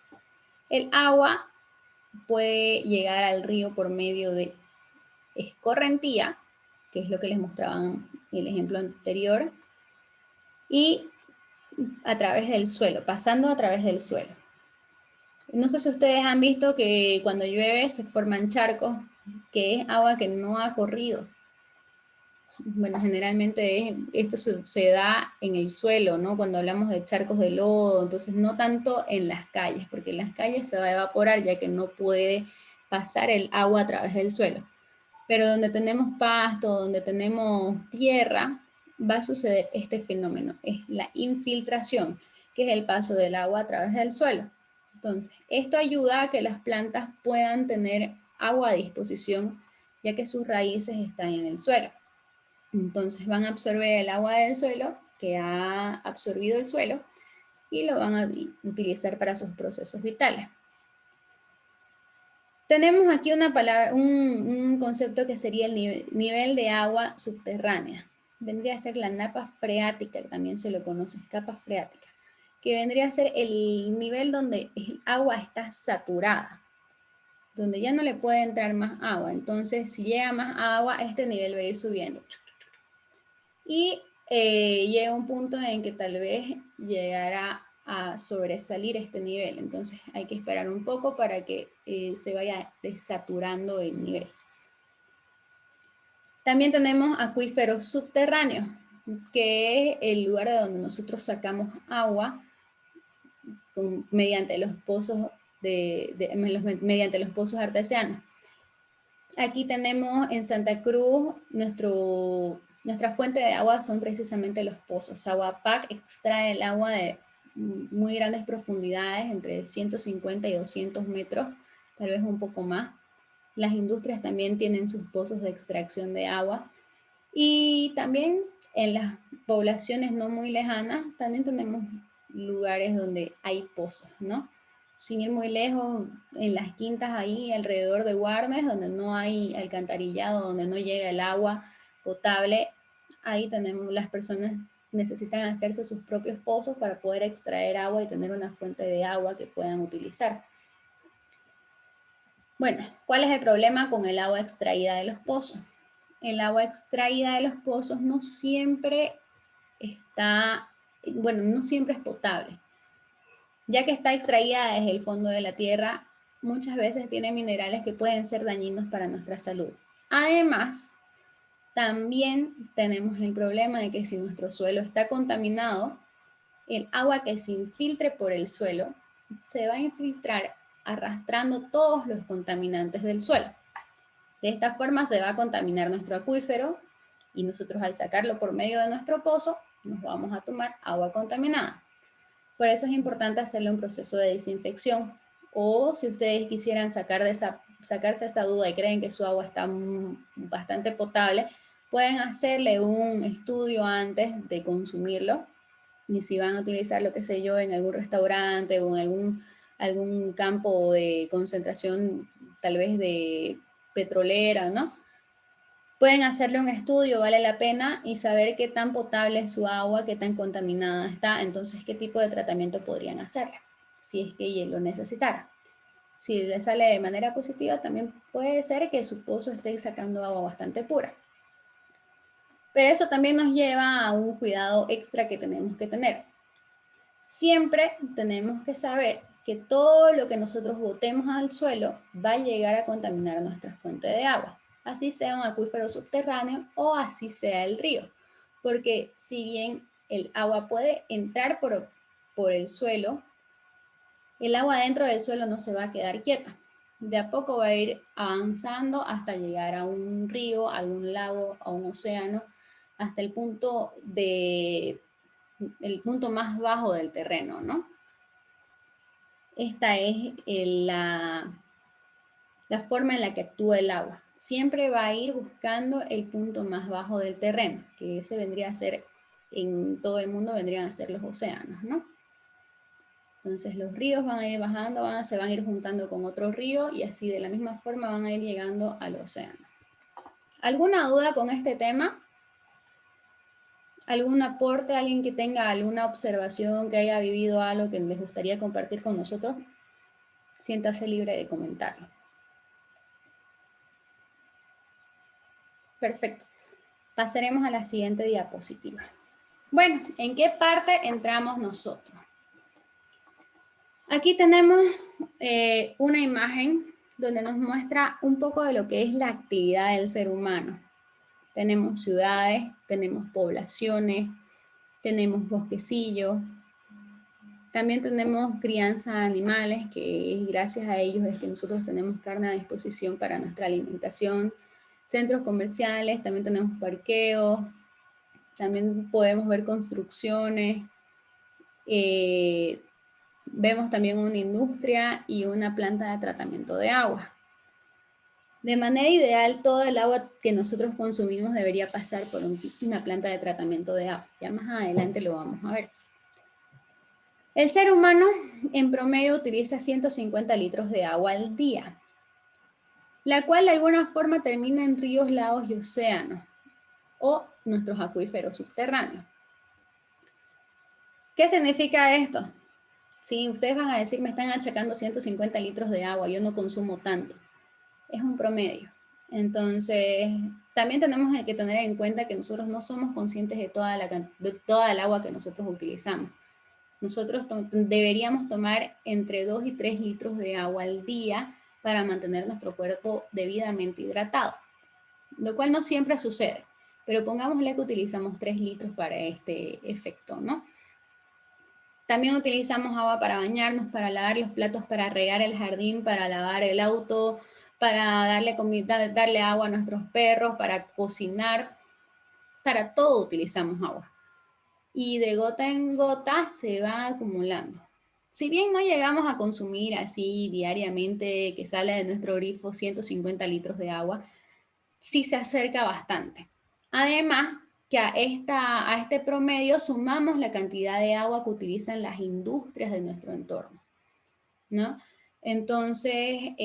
El agua puede llegar al río por medio de escorrentía, que es lo que les mostraba en el ejemplo anterior, y a través del suelo, pasando a través del suelo. No sé si ustedes han visto que cuando llueve se forman charcos, que es agua que no ha corrido. Bueno, generalmente esto se da en el suelo, ¿no? Cuando hablamos de charcos de lodo, entonces no tanto en las calles, porque en las calles se va a evaporar ya que no puede pasar el agua a través del suelo. Pero donde tenemos pasto, donde tenemos tierra, va a suceder este fenómeno, es la infiltración, que es el paso del agua a través del suelo. Entonces, esto ayuda a que las plantas puedan tener agua a disposición, ya que sus raíces están en el suelo. Entonces van a absorber el agua del suelo, que ha absorbido el suelo, y lo van a utilizar para sus procesos vitales. Tenemos aquí una palabra, un concepto que sería el nivel de agua subterránea. Vendría a ser la napa freática, que también se lo conoce, capa freática, que vendría a ser el nivel donde el agua está saturada, donde ya no le puede entrar más agua. Entonces, si llega más agua, este nivel va a ir subiendo. Y llega un punto en que tal vez llegará a sobresalir este nivel. Entonces hay que esperar un poco para que se vaya desaturando el nivel. También tenemos acuíferos subterráneos, que es el lugar de donde nosotros sacamos agua mediante los pozos mediante los pozos artesianos. Aquí tenemos en Santa Cruz nuestra fuente de agua son precisamente los pozos. Aguapac extrae el agua de muy grandes profundidades, entre 150 y 200 metros, tal vez un poco más. Las industrias también tienen sus pozos de extracción de agua. Y también en las poblaciones no muy lejanas, también tenemos lugares donde hay pozos, ¿no? Sin ir muy lejos, en las quintas ahí alrededor de Guarnes, donde no hay alcantarillado, donde no llega el agua potable, ahí tenemos, las personas necesitan hacerse sus propios pozos para poder extraer agua y tener una fuente de agua que puedan utilizar. Bueno, ¿cuál es el problema con el agua extraída de los pozos? El agua extraída de los pozos no siempre no siempre es potable. Ya que está extraída desde el fondo de la tierra, muchas veces tiene minerales que pueden ser dañinos para nuestra salud. Además, también tenemos el problema de que si nuestro suelo está contaminado, el agua que se infiltre por el suelo se va a infiltrar arrastrando todos los contaminantes del suelo. De esta forma se va a contaminar nuestro acuífero y nosotros al sacarlo por medio de nuestro pozo nos vamos a tomar agua contaminada. Por eso es importante hacerle un proceso de desinfección. O si ustedes quisieran sacarse esa duda y creen que su agua está bastante potable, pueden hacerle un estudio antes de consumirlo. Y si van a utilizar lo que sé yo en algún restaurante o en algún campo de concentración tal vez de petrolera, ¿no? Pueden hacerle un estudio, vale la pena, y saber qué tan potable es su agua, qué tan contaminada está, entonces qué tipo de tratamiento podrían hacerle, si es que lo necesitara. Si le sale de manera positiva, también puede ser que su pozo esté sacando agua bastante pura. Pero eso también nos lleva a un cuidado extra que tenemos que tener. Siempre tenemos que saber que todo lo que nosotros botemos al suelo va a llegar a contaminar nuestra fuente de agua. Así sea un acuífero subterráneo o así sea el río. Porque si bien el agua puede entrar por el suelo, el agua dentro del suelo no se va a quedar quieta. De a poco va a ir avanzando hasta llegar a un río, a un lago, a un océano, hasta el punto más bajo del terreno, ¿no? Esta es la forma en la que actúa el agua. siempre va a ir buscando el punto más bajo del terreno, que ese vendría a ser, en todo el mundo vendrían a ser los océanos, ¿no? Entonces los ríos van a ir bajando, se van a ir juntando con otro río y así de la misma forma van a ir llegando al océano. ¿Alguna duda con este tema? ¿Algún aporte? ¿Alguien que tenga alguna observación, que haya vivido algo que les gustaría compartir con nosotros? Siéntase libre de comentarlo. Perfecto. Pasaremos a la siguiente diapositiva. Bueno, ¿en qué parte entramos nosotros? Aquí tenemos una imagen donde nos muestra un poco de lo que es la actividad del ser humano. Tenemos ciudades, tenemos poblaciones, tenemos bosquecillos, también tenemos crianza de animales, que gracias a ellos es que nosotros tenemos carne a disposición para nuestra alimentación, centros comerciales, también tenemos parqueos, también podemos ver construcciones, vemos también una industria y una planta de tratamiento de agua. De manera ideal, todo el agua que nosotros consumimos debería pasar por una planta de tratamiento de agua. Ya más adelante lo vamos a ver. El ser humano en promedio utiliza 150 litros de agua al día, la cual de alguna forma termina en ríos, lagos y océanos, o nuestros acuíferos subterráneos. ¿Qué significa esto? Sí, ustedes van a decir, me están achacando 150 litros de agua, yo no consumo tanto. Es un promedio. Entonces, también tenemos que tener en cuenta que nosotros no somos conscientes de toda el agua que nosotros utilizamos. Nosotros deberíamos tomar entre 2 y 3 litros de agua al día para mantener nuestro cuerpo debidamente hidratado, lo cual no siempre sucede, pero pongámosle que utilizamos 3 litros para este efecto, ¿no? También utilizamos agua para bañarnos, para lavar los platos, para regar el jardín, para lavar el auto, para darle comida, darle agua a nuestros perros, para cocinar, para todo utilizamos agua. Y de gota en gota se va acumulando. Si bien no llegamos a consumir así diariamente, que sale de nuestro grifo 150 litros de agua, sí se acerca bastante. Además, que a este promedio sumamos la cantidad de agua que utilizan las industrias de nuestro entorno, ¿no? Entonces,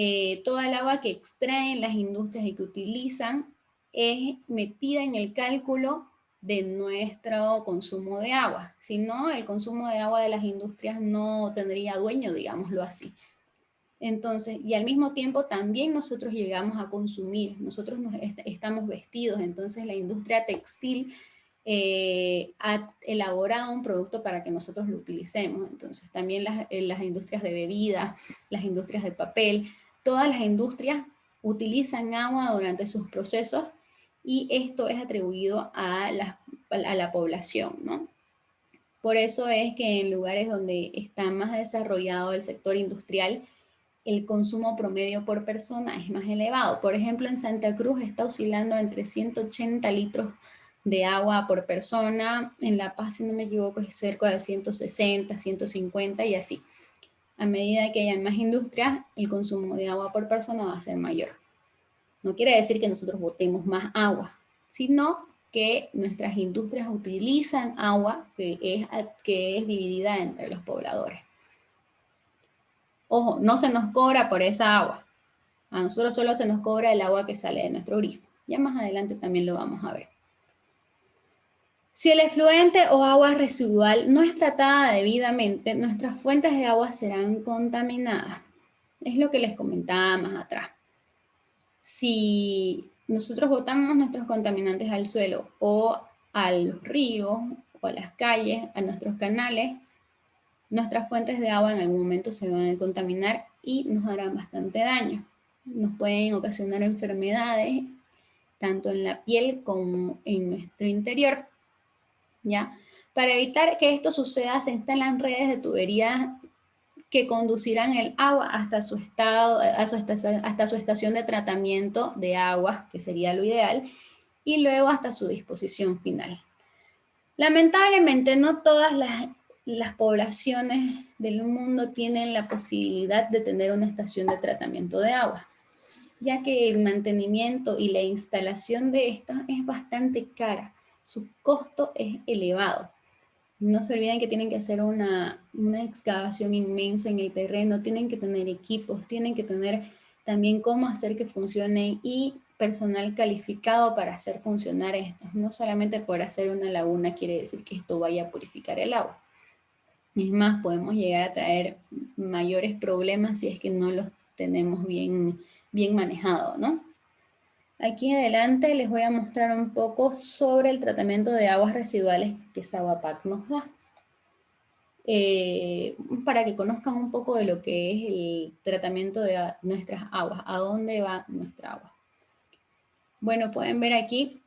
toda el agua que extraen las industrias y que utilizan es metida en el cálculo de nuestro consumo de agua. Si no, el consumo de agua de las industrias no tendría dueño, digámoslo así. Entonces, y al mismo tiempo también nosotros llegamos a consumir, nosotros estamos vestidos, entonces la industria textil ha elaborado un producto para que nosotros lo utilicemos. Entonces también las industrias de bebidas, las industrias de papel, todas las industrias utilizan agua durante sus procesos y esto es atribuido a la población, ¿no? Por eso es que en lugares donde está más desarrollado el sector industrial, el consumo promedio por persona es más elevado. Por ejemplo, en Santa Cruz está oscilando entre 180 litros de agua por persona. En La Paz, si no me equivoco, es cerca de 160, 150 y así. A medida que haya más industrias, el consumo de agua por persona va a ser mayor. No quiere decir que nosotros botemos más agua, sino que nuestras industrias utilizan agua que es dividida entre los pobladores. Ojo, no se nos cobra por esa agua. A nosotros solo se nos cobra el agua que sale de nuestro grifo. Ya más adelante también lo vamos a ver. Si el efluente o agua residual no es tratada debidamente, nuestras fuentes de agua serán contaminadas. Es lo que les comentaba más atrás. Si nosotros botamos nuestros contaminantes al suelo o a los ríos o a las calles, a nuestros canales, nuestras fuentes de agua en algún momento se van a contaminar y nos harán bastante daño. Nos pueden ocasionar enfermedades, tanto en la piel como en nuestro interior, ¿ya? Para evitar que esto suceda, se instalan redes de tubería que conducirán el agua hasta su estación de tratamiento de agua, que sería lo ideal, y luego hasta su disposición final. Lamentablemente, no todas las poblaciones del mundo tienen la posibilidad de tener una estación de tratamiento de agua. ya que el mantenimiento y la instalación de estas es bastante cara. Su costo es elevado. No se olviden que tienen que hacer una excavación inmensa en el terreno, tienen que tener equipos, tienen que tener también cómo hacer que funcionen y personal calificado para hacer funcionar esto. No solamente por hacer una laguna quiere decir que esto vaya a purificar el agua. Es más, podemos llegar a traer mayores problemas si es que no los tenemos bien manejados, ¿no? Aquí adelante les voy a mostrar un poco sobre el tratamiento de aguas residuales que Saguapac nos da. Para que conozcan un poco de lo que es el tratamiento de nuestras aguas, a dónde va nuestra agua. Bueno, pueden ver aquí,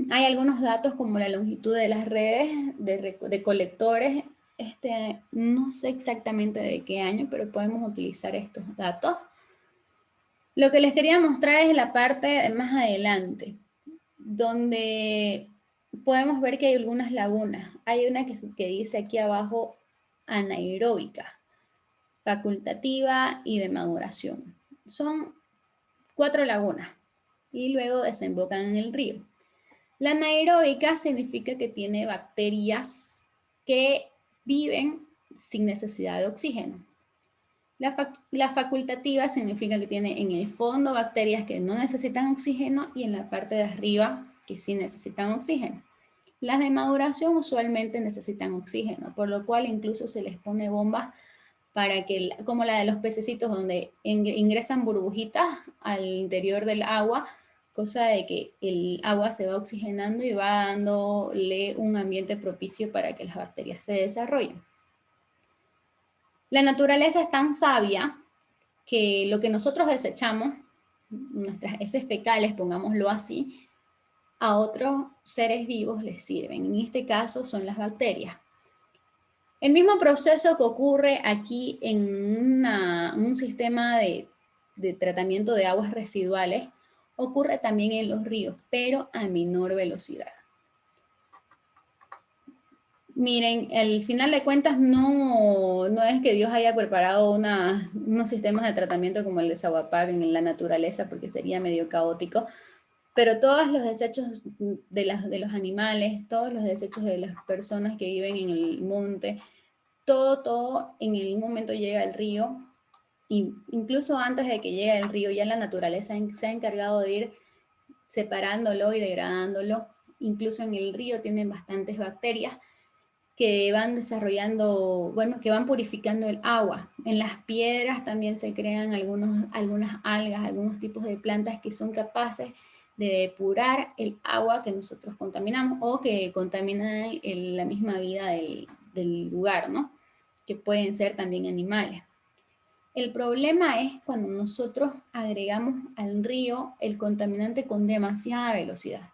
hay algunos datos como la longitud de las redes de colectores. No sé exactamente de qué año, pero podemos utilizar estos datos. Lo que les quería mostrar es la parte de más adelante, donde podemos ver que hay algunas lagunas. Hay una que dice aquí abajo anaeróbica, facultativa y de maduración. Son 4 lagunas y luego desembocan en el río. La anaeróbica significa que tiene bacterias que viven sin necesidad de oxígeno. La facultativa significa que tiene en el fondo bacterias que no necesitan oxígeno y en la parte de arriba que sí necesitan oxígeno. Las de maduración usualmente necesitan oxígeno, por lo cual incluso se les pone bombas para que, como la de los pececitos, donde ingresan burbujitas al interior del agua, cosa de que el agua se va oxigenando y va dándole un ambiente propicio para que las bacterias se desarrollen. La naturaleza es tan sabia que lo que nosotros desechamos, nuestras heces fecales, pongámoslo así, a otros seres vivos les sirven. En este caso son las bacterias. El mismo proceso que ocurre aquí en un sistema de tratamiento de aguas residuales, ocurre también en los ríos, pero a menor velocidad. Miren, al final de cuentas no es que Dios haya preparado unos sistemas de tratamiento como el de Saguapac en la naturaleza, porque sería medio caótico, pero todos los desechos de los animales, todos los desechos de las personas que viven en el monte, todo en el momento llega al río, y incluso antes de que llegue al río ya la naturaleza se ha encargado de ir separándolo y degradándolo. Incluso en el río tienen bastantes bacterias que van desarrollando, bueno, que van purificando el agua. En las piedras también se crean algunas algas, algunos tipos de plantas que son capaces de depurar el agua que nosotros contaminamos o que contaminan la misma vida del lugar, ¿no? Que pueden ser también animales. El problema es cuando nosotros agregamos al río el contaminante con demasiada velocidad.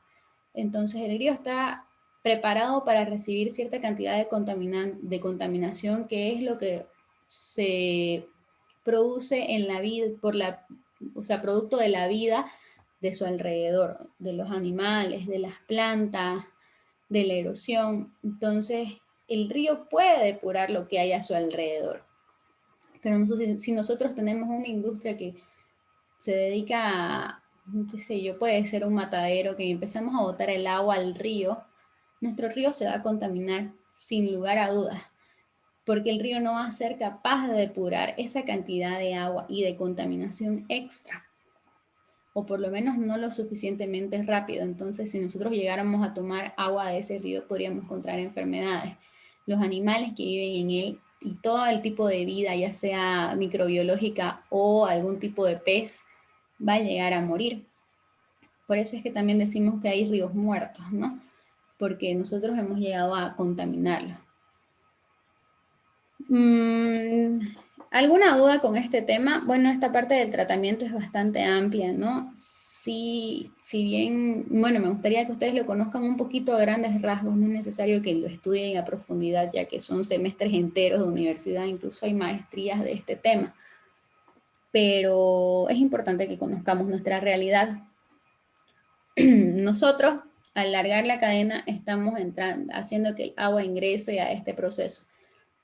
Entonces el río está preparado para recibir cierta cantidad de contaminación, que es lo que se produce en la vida, producto de la vida de su alrededor, de los animales, de las plantas, de la erosión. Entonces, el río puede depurar lo que hay a su alrededor. Pero si nosotros tenemos una industria que se dedica a, qué sé yo, puede ser un matadero, que empezamos a botar el agua al río, nuestro río se va a contaminar sin lugar a dudas, porque el río no va a ser capaz de depurar esa cantidad de agua y de contaminación extra, o por lo menos no lo suficientemente rápido. Entonces, si nosotros llegáramos a tomar agua de ese río, podríamos contraer enfermedades. Los animales que viven en él y todo el tipo de vida, ya sea microbiológica o algún tipo de pez, va a llegar a morir. Por eso es que también decimos que hay ríos muertos, ¿no? Porque nosotros hemos llegado a contaminarlo. ¿Alguna duda con este tema? Bueno, esta parte del tratamiento es bastante amplia, ¿no? Sí, si bien, bueno, me gustaría que ustedes lo conozcan un poquito a grandes rasgos, no es necesario que lo estudien a profundidad, ya que son semestres enteros de universidad, incluso hay maestrías de este tema. Pero es importante que conozcamos nuestra realidad. Nosotros, al largar la cadena, estamos haciendo que el agua ingrese a este proceso.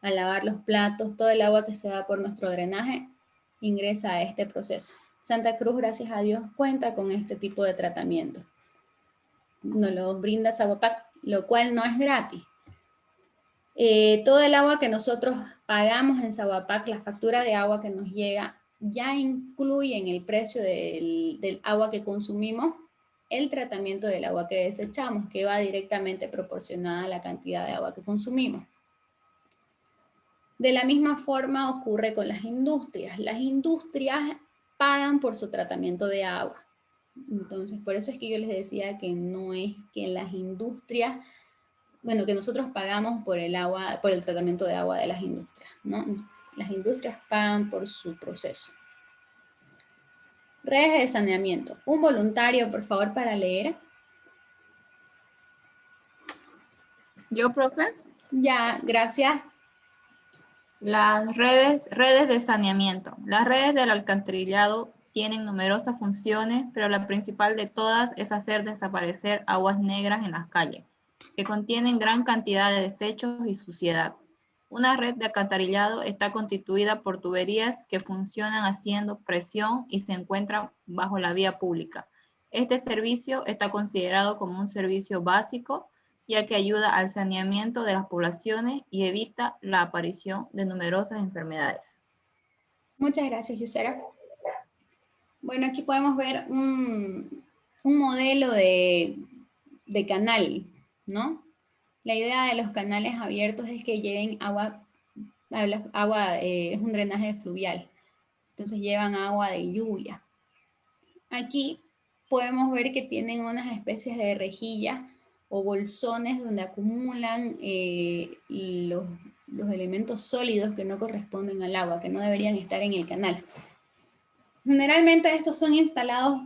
Al lavar los platos, todo el agua que se da por nuestro drenaje ingresa a este proceso. Santa Cruz, gracias a Dios, cuenta con este tipo de tratamiento. Nos lo brinda Sabopac, lo cual no es gratis. Todo el agua que nosotros pagamos en Sabopac, la factura de agua que nos llega, ya incluye en el precio del agua que consumimos el tratamiento del agua que desechamos, que va directamente proporcionada a la cantidad de agua que consumimos. De la misma forma ocurre con las industrias. Las industrias pagan por su tratamiento de agua. Entonces, por eso es que yo les decía que no es que las industrias, bueno, que nosotros pagamos por el agua, por el tratamiento de agua de las industrias, ¿no? Las industrias pagan por su proceso. Redes de saneamiento. Un voluntario, por favor, para leer. Yo, profe. Ya, gracias. Las redes de saneamiento. Las redes del alcantarillado tienen numerosas funciones, pero la principal de todas es hacer desaparecer aguas negras en las calles, que contienen gran cantidad de desechos y suciedad. Una red de alcantarillado está constituida por tuberías que funcionan haciendo presión y se encuentran bajo la vía pública. Este servicio está considerado como un servicio básico, ya que ayuda al saneamiento de las poblaciones y evita la aparición de numerosas enfermedades. Muchas gracias, Yusera. Bueno, aquí podemos ver un modelo de canal, ¿no? La idea de los canales abiertos es que lleven agua es un drenaje fluvial, entonces llevan agua de lluvia. Aquí podemos ver que tienen unas especies de rejillas o bolsones donde acumulan los elementos sólidos que no corresponden al agua, que no deberían estar en el canal. Generalmente estos son instalados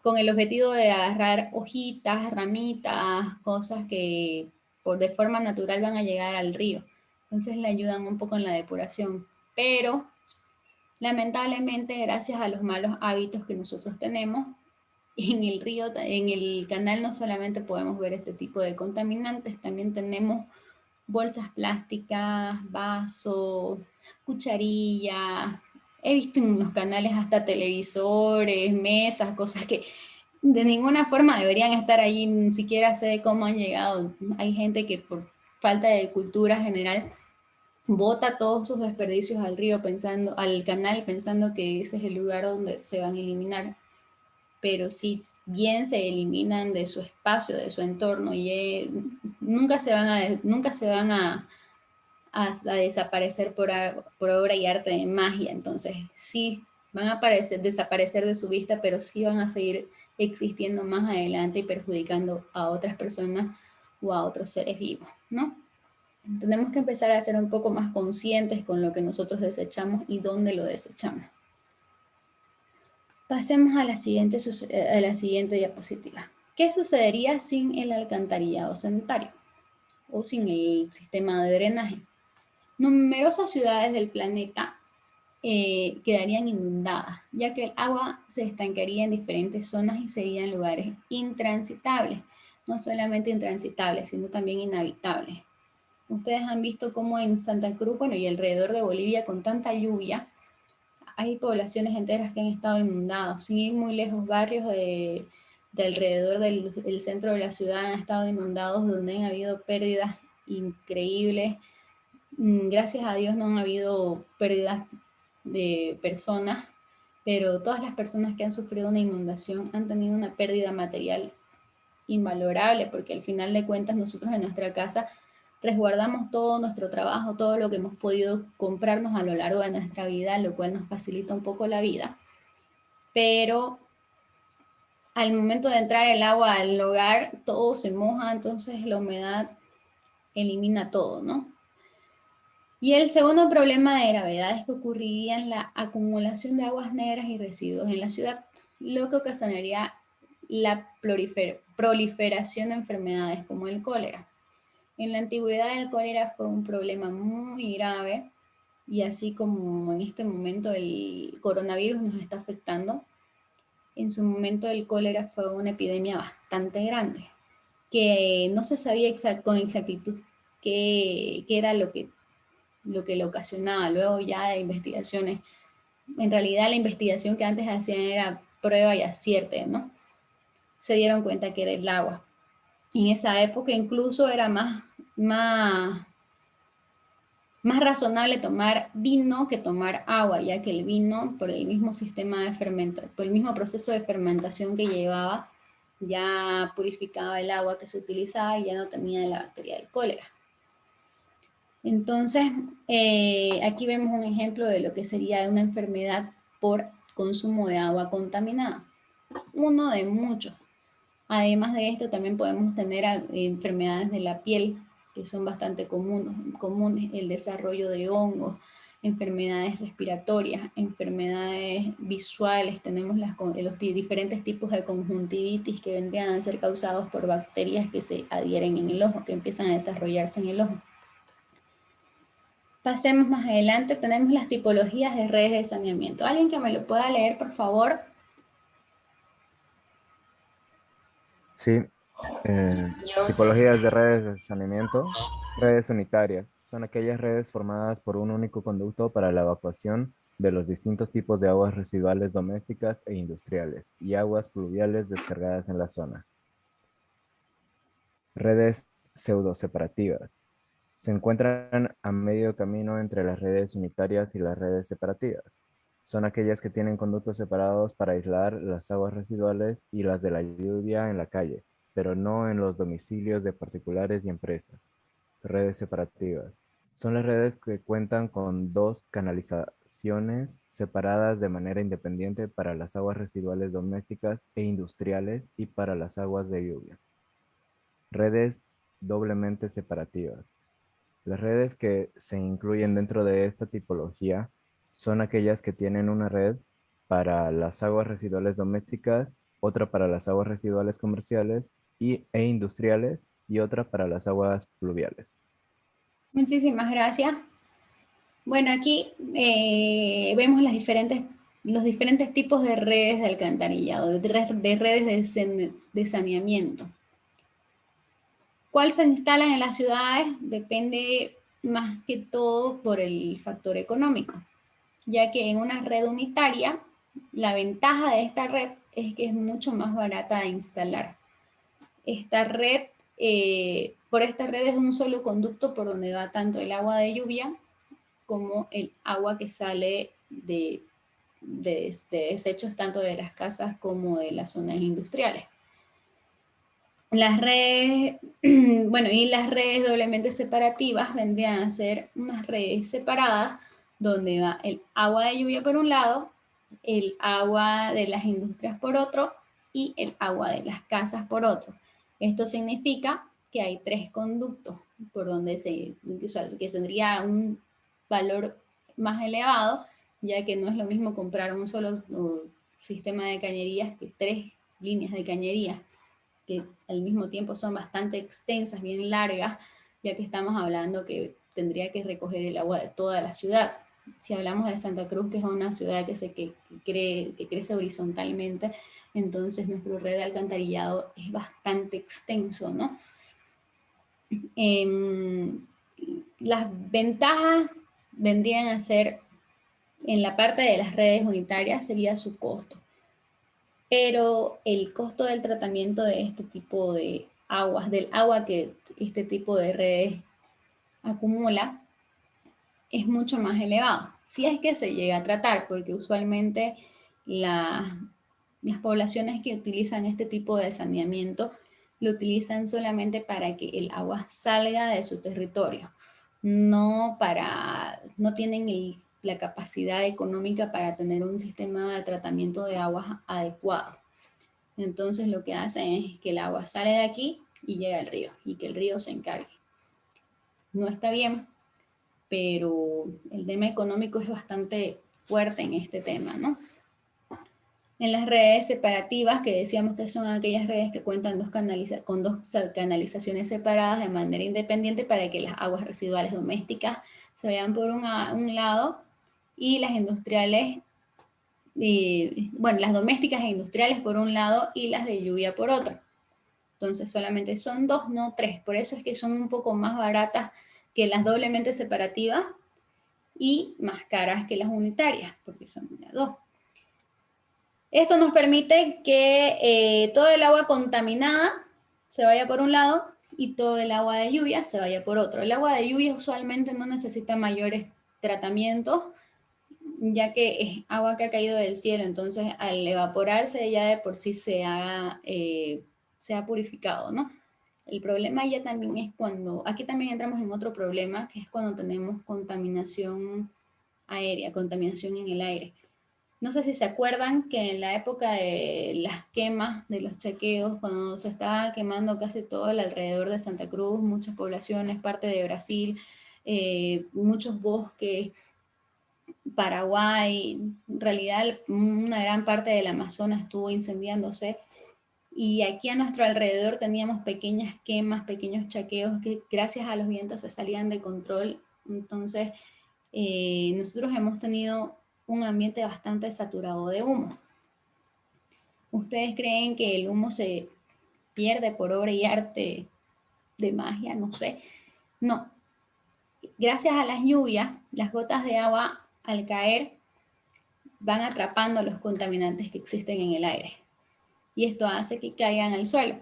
con el objetivo de agarrar hojitas, ramitas, cosas que de forma natural van a llegar al río. Entonces le ayudan un poco en la depuración. Pero lamentablemente, gracias a los malos hábitos que nosotros tenemos, en el río, en el canal no solamente podemos ver este tipo de contaminantes, también tenemos bolsas plásticas, vasos, cucharillas. He visto en los canales hasta televisores, mesas, cosas que de ninguna forma deberían estar allí, ni siquiera sé cómo han llegado. Hay gente que por falta de cultura general bota todos sus desperdicios al río al canal pensando que ese es el lugar donde se van a eliminar. Pero si bien se eliminan de su espacio, de su entorno, y nunca se van a desaparecer por obra y arte de magia. Entonces sí van a desaparecer de su vista, pero sí van a seguir existiendo más adelante y perjudicando a otras personas o a otros seres vivos, ¿no? Tenemos que empezar a ser un poco más conscientes con lo que nosotros desechamos y dónde lo desechamos. Pasemos a la siguiente diapositiva. ¿Qué sucedería sin el alcantarillado sanitario o sin el sistema de drenaje? Numerosas ciudades del planeta quedarían inundadas, ya que el agua se estancaría en diferentes zonas y serían lugares intransitables. No solamente intransitables, sino también inhabitables. Ustedes han visto cómo en Santa Cruz, bueno, y alrededor de Bolivia, con tanta lluvia, hay poblaciones enteras que han estado inundadas. Sin ir muy lejos, barrios de alrededor del centro de la ciudad han estado inundados, donde han habido pérdidas increíbles. Gracias a Dios no han habido pérdidas de personas, pero todas las personas que han sufrido una inundación han tenido una pérdida material invalorable, porque al final de cuentas nosotros en nuestra casa resguardamos todo nuestro trabajo, todo lo que hemos podido comprarnos a lo largo de nuestra vida, lo cual nos facilita un poco la vida. Pero al momento de entrar el agua al hogar, todo se moja, entonces la humedad elimina todo, ¿no? Y el segundo problema de gravedad es que ocurriría en la acumulación de aguas negras y residuos en la ciudad, lo que ocasionaría la proliferación de enfermedades como el cólera. En la antigüedad el cólera fue un problema muy grave y así como en este momento el coronavirus nos está afectando, en su momento el cólera fue una epidemia bastante grande, que no se sabía con exactitud qué era lo que lo ocasionaba. Luego ya de investigaciones en realidad la investigación que antes hacían era prueba y acierte, ¿no? Se dieron cuenta que era el agua. En esa época incluso era más razonable tomar vino que tomar agua, ya que el vino, por el mismo sistema de por el mismo proceso de fermentación que llevaba, ya purificaba el agua que se utilizaba y ya no tenía la bacteria del cólera. Entonces, aquí vemos un ejemplo de lo que sería una enfermedad por consumo de agua contaminada. Uno de muchos. Además de esto, también podemos tener enfermedades de la piel, que son bastante comunes, el desarrollo de hongos, enfermedades respiratorias, enfermedades visuales, tenemos los diferentes tipos de conjuntivitis que vendrían a ser causados por bacterias que se adhieren en el ojo, que empiezan a desarrollarse en el ojo. Pasemos más adelante, tenemos las tipologías de redes de saneamiento. ¿Alguien que me lo pueda leer, por favor? Sí. Tipologías de redes de saneamiento. Redes unitarias. Son aquellas redes formadas por un único conducto para la evacuación de los distintos tipos de aguas residuales domésticas e industriales y aguas pluviales descargadas en la zona. Redes pseudo-separativas. Se encuentran a medio camino entre las redes unitarias y las redes separativas. Son aquellas que tienen conductos separados para aislar las aguas residuales y las de la lluvia en la calle, pero no en los domicilios de particulares y empresas. Redes separativas. Son las redes que cuentan con dos canalizaciones separadas de manera independiente para las aguas residuales domésticas e industriales y para las aguas de lluvia. Redes doblemente separativas. Las redes que se incluyen dentro de esta tipología son aquellas que tienen una red para las aguas residuales domésticas, otra para las aguas residuales comerciales e industriales y otra para las aguas pluviales. Muchísimas gracias. Bueno, aquí vemos los diferentes tipos de redes de alcantarillado, de redes de saneamiento. ¿Cuál se instalan en las ciudades? Depende más que todo por el factor económico, ya que en una red unitaria, la ventaja de esta red es que es mucho más barata de instalar. Por esta red es un solo conducto por donde va tanto el agua de lluvia como el agua que sale de desechos tanto de las casas como de las zonas industriales. Las redes, bueno, y las redes doblemente separativas vendrían a ser unas redes separadas donde va el agua de lluvia por un lado, el agua de las industrias por otro y el agua de las casas por otro. Esto significa que hay tres conductos por donde que tendría un valor más elevado, ya que no es lo mismo comprar un solo sistema de cañerías que tres líneas de cañerías, que al mismo tiempo son bastante extensas, bien largas, ya que estamos hablando que tendría que recoger el agua de toda la ciudad. Si hablamos de Santa Cruz, que es una ciudad que crece horizontalmente, entonces nuestro red de alcantarillado es bastante extenso, ¿no? Las ventajas vendrían a ser, en la parte de las redes unitarias, sería su costo. Pero el costo del tratamiento de este tipo de aguas, del agua que este tipo de redes acumula, es mucho más elevado. Si es que se llega a tratar, porque usualmente las poblaciones que utilizan este tipo de saneamiento lo utilizan solamente para que el agua salga de su territorio. No tienen la capacidad económica para tener un sistema de tratamiento de aguas adecuado. Entonces lo que hacen es que el agua sale de aquí y llega al río, y que el río se encargue. No está bien, pero el tema económico es bastante fuerte en este tema, ¿no? En las redes separativas, que decíamos que son aquellas redes que cuentan con dos canalizaciones separadas de manera independiente para que las aguas residuales domésticas se vayan por un lado y las industriales, las domésticas e industriales por un lado y las de lluvia por otro. Entonces solamente son dos, no tres. Por eso es que son un poco más baratas que las doblemente separativas, y más caras que las unitarias, porque son ya 2. Esto nos permite que todo el agua contaminada se vaya por un lado y todo el agua de lluvia se vaya por otro. El agua de lluvia usualmente no necesita mayores tratamientos, ya que es agua que ha caído del cielo, entonces al evaporarse ya de por sí se ha purificado, ¿no? El problema ya también es cuando, aquí también entramos en otro problema, que es cuando tenemos contaminación aérea, contaminación en el aire. No sé si se acuerdan que en la época de las quemas, de los chequeos, cuando se estaba quemando casi todo el alrededor de Santa Cruz, muchas poblaciones, parte de Brasil, muchos bosques, Paraguay, en realidad una gran parte del Amazonas estuvo incendiándose, y aquí a nuestro alrededor teníamos pequeñas quemas, pequeños chaqueos que gracias a los vientos se salían de control. Entonces nosotros hemos tenido un ambiente bastante saturado de humo. ¿Ustedes creen que el humo se pierde por obra y arte de magia? No sé. No. Gracias a las lluvias, las gotas de agua al caer van atrapando los contaminantes que existen en el aire. Y esto hace que caigan al suelo.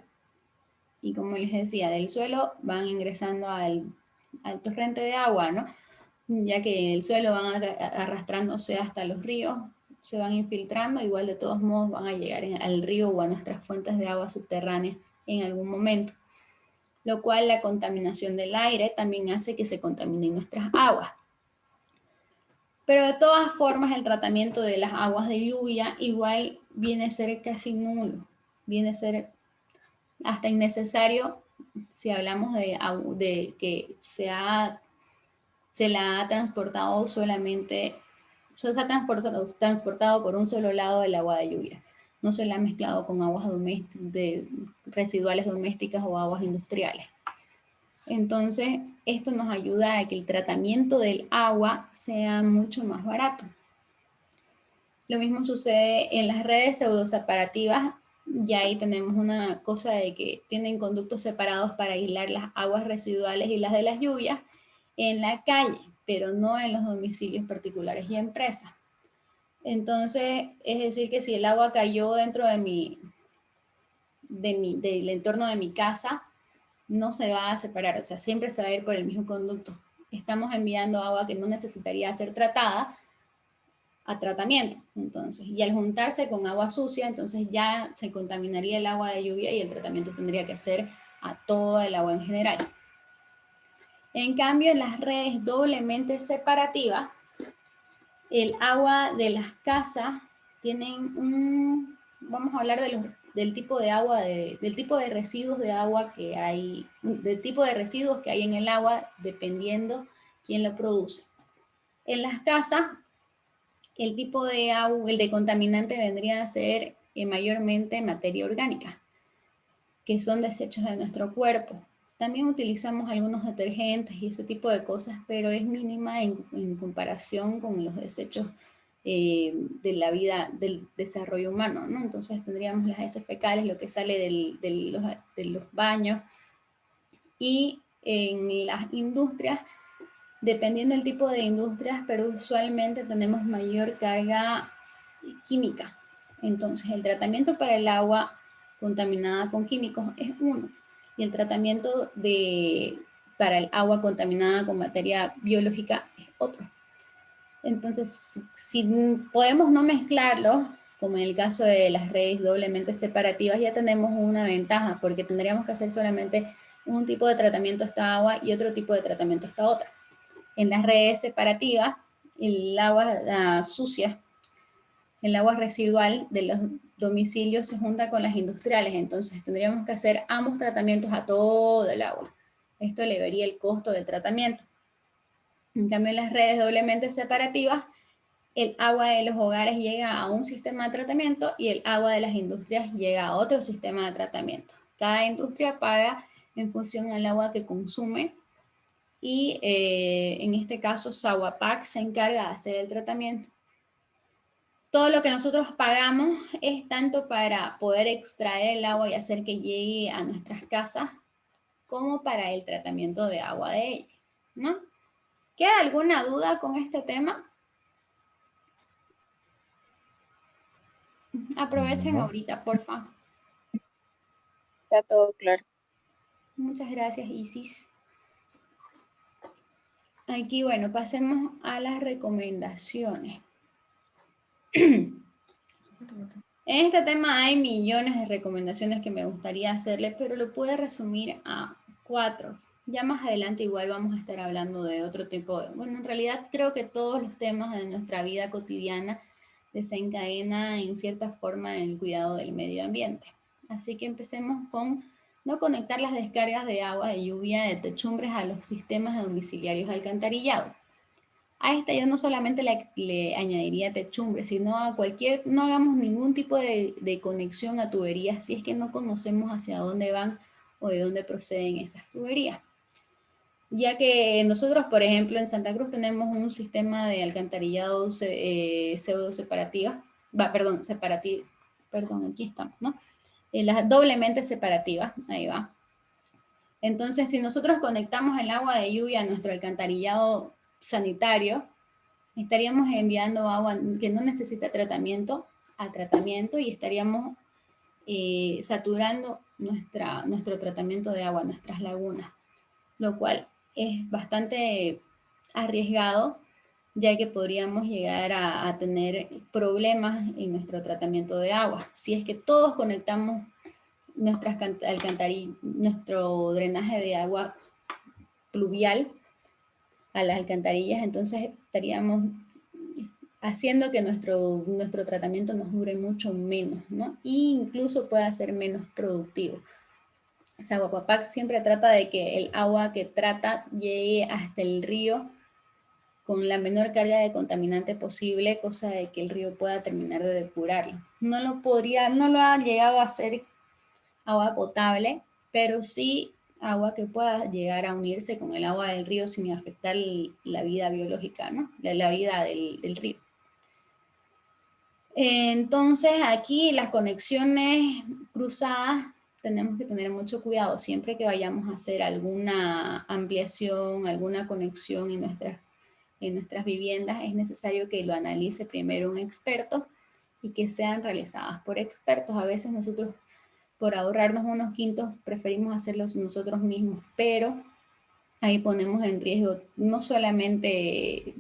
Y como les decía, del suelo van ingresando al torrente de agua, ¿no? Ya que del suelo van arrastrándose hasta los ríos, se van infiltrando, igual de todos modos van a llegar al río o a nuestras fuentes de agua subterráneas en algún momento. Lo cual la contaminación del aire también hace que se contaminen nuestras aguas. Pero de todas formas el tratamiento de las aguas de lluvia igual viene a ser casi nulo, viene a ser hasta innecesario si hablamos de que se la ha transportado solamente, se ha transportado por un solo lado el agua de lluvia. No se la ha mezclado con aguas residuales domésticas o aguas industriales. Entonces, esto nos ayuda a que el tratamiento del agua sea mucho más barato. Lo mismo sucede en las redes pseudoseparativas. Ya ahí tenemos una cosa de que tienen conductos separados para aislar las aguas residuales y las de las lluvias en la calle, pero no en los domicilios particulares y empresas. Entonces, es decir que si el agua cayó dentro del entorno de mi casa, no se va a separar, o sea, siempre se va a ir por el mismo conducto. Estamos enviando agua que no necesitaría ser tratada a tratamiento, entonces, y al juntarse con agua sucia, entonces ya se contaminaría el agua de lluvia y el tratamiento tendría que ser a toda el agua en general. En cambio, en las redes doblemente separativas, el agua de las casas tienen vamos a hablar del tipo de agua, del tipo de residuos de agua que hay, del tipo de residuos que hay en el agua, dependiendo quién lo produce. En las casas, el tipo de agua, el de contaminante vendría a ser mayormente materia orgánica, que son desechos de nuestro cuerpo. También utilizamos algunos detergentes y ese tipo de cosas, pero es mínima en comparación con los desechos de la vida, del desarrollo humano, ¿no? Entonces tendríamos las heces fecales, lo que sale de los baños. Y en las industrias, dependiendo del tipo de industrias, pero usualmente tenemos mayor carga química. Entonces el tratamiento para el agua contaminada con químicos es uno, y el tratamiento para el agua contaminada con materia biológica es otro. Entonces, si podemos no mezclarlos, como en el caso de las redes doblemente separativas, ya tenemos una ventaja, porque tendríamos que hacer solamente un tipo de tratamiento a esta agua y otro tipo de tratamiento a esta otra. En las redes separativas, el agua sucia, el agua residual de los domicilios se junta con las industriales, entonces tendríamos que hacer ambos tratamientos a todo el agua. Esto elevaría el costo del tratamiento. En cambio, en las redes doblemente separativas, el agua de los hogares llega a un sistema de tratamiento y el agua de las industrias llega a otro sistema de tratamiento. Cada industria paga en función al agua que consume y en este caso Saguapac se encarga de hacer el tratamiento. Todo lo que nosotros pagamos es tanto para poder extraer el agua y hacer que llegue a nuestras casas, como para el tratamiento de agua de ella, ¿no? ¿Queda alguna duda con este tema? Aprovechen No. ahorita, porfa. Está todo claro. Muchas gracias, Isis. Aquí, bueno, pasemos a las recomendaciones. En este tema hay millones de recomendaciones que me gustaría hacerle, pero lo puedo resumir a 4. Ya más adelante igual vamos a estar hablando de otro tipo de... Bueno, en realidad creo que todos los temas de nuestra vida cotidiana desencadenan en cierta forma en el cuidado del medio ambiente. Así que empecemos con no conectar las descargas de agua de lluvia de techumbres a los sistemas domiciliarios de alcantarillado. A esta yo no solamente le añadiría techumbre, sino a cualquier, no hagamos ningún tipo de conexión a tuberías si es que no conocemos hacia dónde van o de dónde proceden esas tuberías. Ya que nosotros, por ejemplo, en Santa Cruz tenemos un sistema de alcantarillado pseudo-separativa, aquí estamos, ¿no? Las doblemente separativas, ahí va. Entonces, si nosotros conectamos el agua de lluvia a nuestro alcantarillado sanitario, estaríamos enviando agua que no necesita tratamiento a tratamiento y estaríamos saturando nuestro tratamiento de agua, nuestras lagunas, lo cual es bastante arriesgado, ya que podríamos llegar a tener problemas en nuestro tratamiento de agua. Si es que todos conectamos nuestro drenaje de agua pluvial a las alcantarillas, entonces estaríamos haciendo que nuestro tratamiento nos dure mucho menos, ¿no? E incluso pueda ser menos productivo. Saguapapac siempre trata de que el agua que trata llegue hasta el río con la menor carga de contaminante posible, cosa de que el río pueda terminar de depurarlo. No lo ha llegado a hacer agua potable, pero sí agua que pueda llegar a unirse con el agua del río sin afectar la vida biológica, ¿no? La vida del río. Entonces aquí las conexiones cruzadas tenemos que tener mucho cuidado siempre que vayamos a hacer alguna ampliación, alguna conexión en nuestras viviendas. Es necesario que lo analice primero un experto y que sean realizadas por expertos. A veces nosotros, por ahorrarnos unos quintos, preferimos hacerlos nosotros mismos, pero ahí ponemos en riesgo no solamente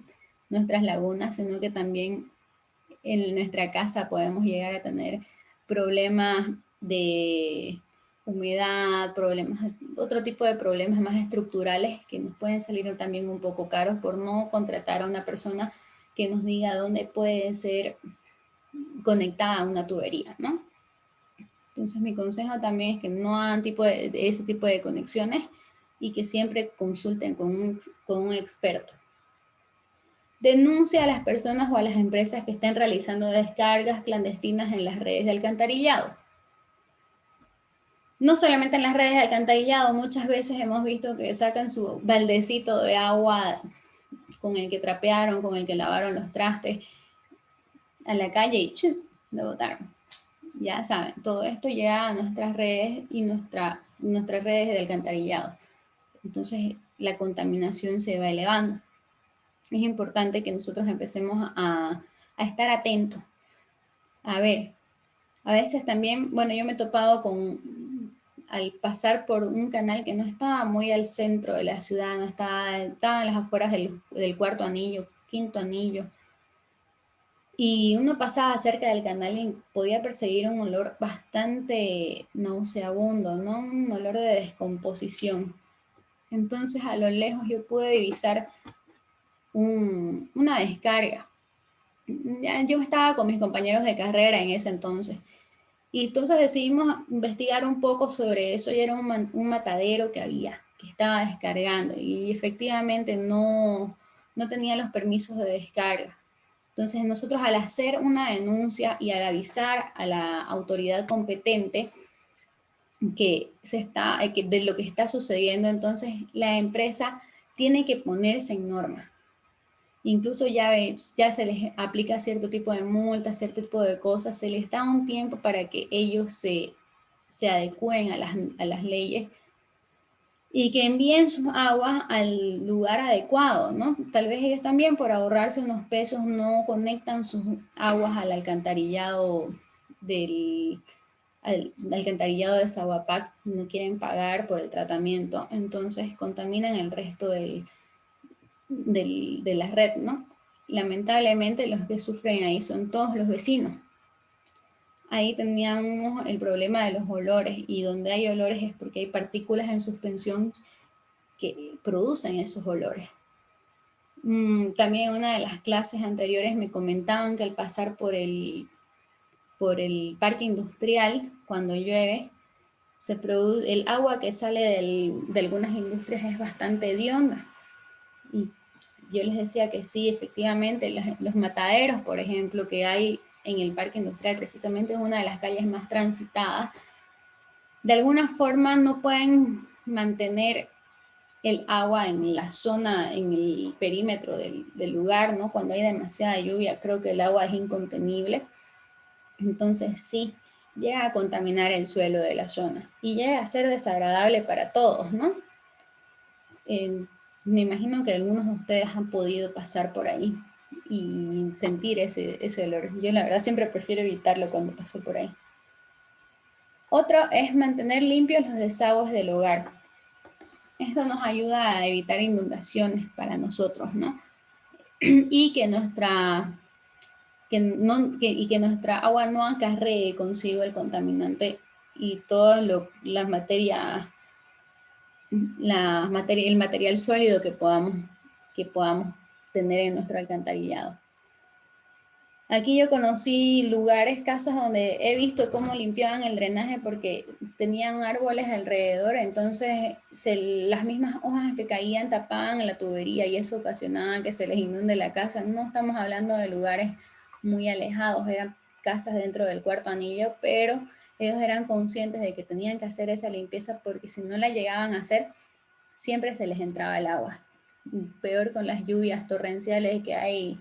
nuestras lagunas, sino que también en nuestra casa podemos llegar a tener problemas de humedad, otro tipo de problemas más estructurales que nos pueden salir también un poco caros por no contratar a una persona que nos diga dónde puede ser conectada a una tubería, ¿no? Entonces mi consejo también es que no hagan ese tipo de conexiones y que siempre consulten con un experto. Denuncia a las personas o a las empresas que estén realizando descargas clandestinas en las redes de alcantarillado. No solamente en las redes de alcantarillado, muchas veces hemos visto que sacan su baldecito de agua con el que trapearon, con el que lavaron los trastes a la calle y ¡chum!, lo botaron. Ya saben, todo esto llega a nuestras redes y nuestras redes de alcantarillado. Entonces la contaminación se va elevando. Es importante que nosotros empecemos a estar atentos. A ver, a veces también, bueno, yo me he topado al pasar por un canal que no estaba muy al centro de la ciudad, no estaba en las afueras del cuarto anillo, quinto anillo, y uno pasaba cerca del canal y podía percibir un olor bastante nauseabundo, ¿no? Un olor de descomposición. Entonces a lo lejos yo pude divisar una descarga. Yo estaba con mis compañeros de carrera en ese entonces. Y entonces decidimos investigar un poco sobre eso y era un matadero que estaba descargando y efectivamente no tenía los permisos de descarga. Entonces nosotros al hacer una denuncia y al avisar a la autoridad competente de lo que está sucediendo, entonces la empresa tiene que ponerse en norma. Incluso ya se les aplica cierto tipo de multas, cierto tipo de cosas, se les da un tiempo para que ellos se adecúen a las leyes y que envíen sus aguas al lugar adecuado, ¿no? Tal vez ellos también, por ahorrarse unos pesos, no conectan sus aguas al alcantarillado al alcantarillado de Sahuapac, no quieren pagar por el tratamiento, entonces contaminan el resto de la red, ¿no? Lamentablemente los que sufren ahí son todos los vecinos. Ahí teníamos el problema de los olores, y donde hay olores es porque hay partículas en suspensión que producen esos olores. También en una de las clases anteriores me comentaban que al pasar por el parque industrial, cuando llueve, el agua que sale de algunas industrias es bastante hedionda. Y yo les decía que sí, efectivamente, los mataderos, por ejemplo, que hay en el parque industrial, precisamente es una de las calles más transitadas, de alguna forma no pueden mantener el agua en la zona, en el perímetro del lugar, ¿no? Cuando hay demasiada lluvia, creo que el agua es incontenible. Entonces sí, llega a contaminar el suelo de la zona y llega a ser desagradable para todos, ¿no? Me imagino que algunos de ustedes han podido pasar por ahí y sentir ese olor. Yo la verdad siempre prefiero evitarlo cuando paso por ahí. Otro es mantener limpios los desagües del hogar. Esto nos ayuda a evitar inundaciones para nosotros, ¿no? Y que nuestra agua no acarree consigo el contaminante y todo el material sólido que podamos tener en nuestro alcantarillado. Aquí yo conocí lugares, casas donde he visto cómo limpiaban el drenaje porque tenían árboles alrededor, entonces las mismas hojas que caían tapaban la tubería y eso ocasionaba que se les inunde la casa. No estamos hablando de lugares muy alejados, eran casas dentro del cuarto anillo, pero ellos eran conscientes de que tenían que hacer esa limpieza porque si no la llegaban a hacer, siempre se les entraba el agua. Peor con las lluvias torrenciales que hay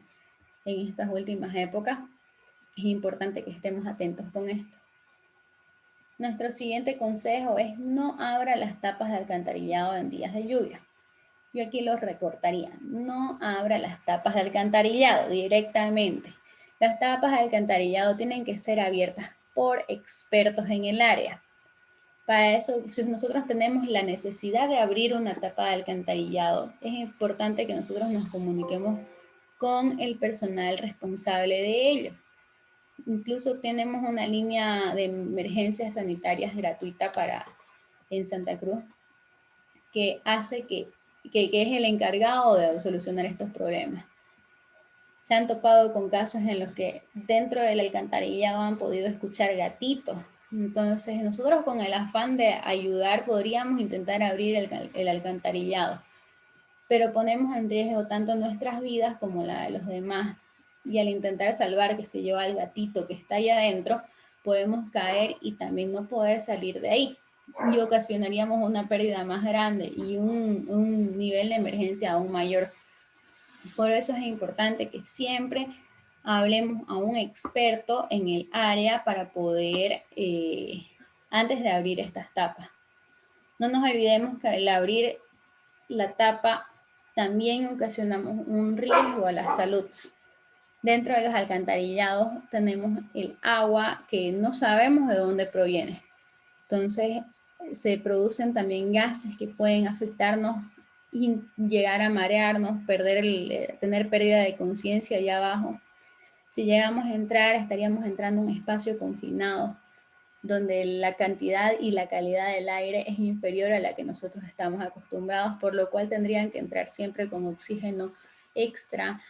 en estas últimas épocas, es importante que estemos atentos con esto. Nuestro siguiente consejo es no abra las tapas de alcantarillado en días de lluvia. Yo aquí lo recortaría, no abra las tapas de alcantarillado directamente. Las tapas de alcantarillado tienen que ser abiertas por expertos en el área. Para eso, si nosotros tenemos la necesidad de abrir una tapa de alcantarillado, es importante que nosotros nos comuniquemos con el personal responsable de ello. Incluso tenemos una línea de emergencias sanitarias gratuita en Santa Cruz que hace que es el encargado de solucionar estos problemas. Se han topado con casos en los que dentro del alcantarillado han podido escuchar gatitos. Entonces nosotros con el afán de ayudar podríamos intentar abrir el alcantarillado, pero ponemos en riesgo tanto nuestras vidas como la de los demás. Y al intentar salvar, que se lleva al gatito que está ahí adentro, podemos caer y también no poder salir de ahí. Y ocasionaríamos una pérdida más grande y un nivel de emergencia aún mayor. Por eso es importante que siempre hablemos a un experto en el área para poder, antes de abrir estas tapas. No nos olvidemos que al abrir la tapa también ocasionamos un riesgo a la salud. Dentro de los alcantarillados tenemos el agua que no sabemos de dónde proviene. Entonces se producen también gases que pueden afectarnos y llegar a marearnos, tener pérdida de conciencia allá abajo. Si llegamos a entrar, estaríamos entrando a un espacio confinado, donde la cantidad y la calidad del aire es inferior a la que nosotros estamos acostumbrados, por lo cual tendrían que entrar siempre con oxígeno extra,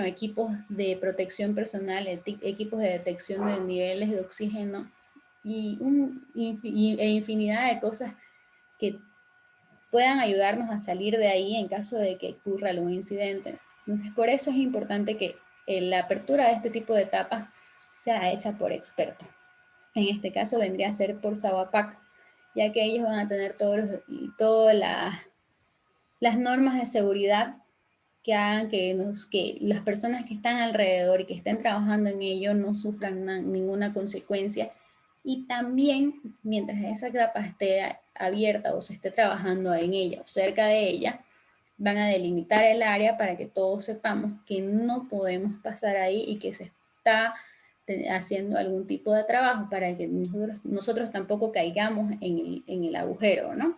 equipos de protección personal, equipos de detección de niveles de oxígeno y infinidad de cosas que puedan ayudarnos a salir de ahí en caso de que ocurra algún incidente. Entonces, por eso es importante que la apertura de este tipo de tapas sea hecha por expertos. En este caso vendría a ser por Sahuapac, ya que ellos van a tener todas las normas de seguridad que hagan que las personas que están alrededor y que estén trabajando en ello no sufran ninguna consecuencia Y también, mientras esa capa esté abierta o se esté trabajando en ella o cerca de ella, van a delimitar el área para que todos sepamos que no podemos pasar ahí y que se está haciendo algún tipo de trabajo para que nosotros tampoco caigamos en el agujero, ¿no?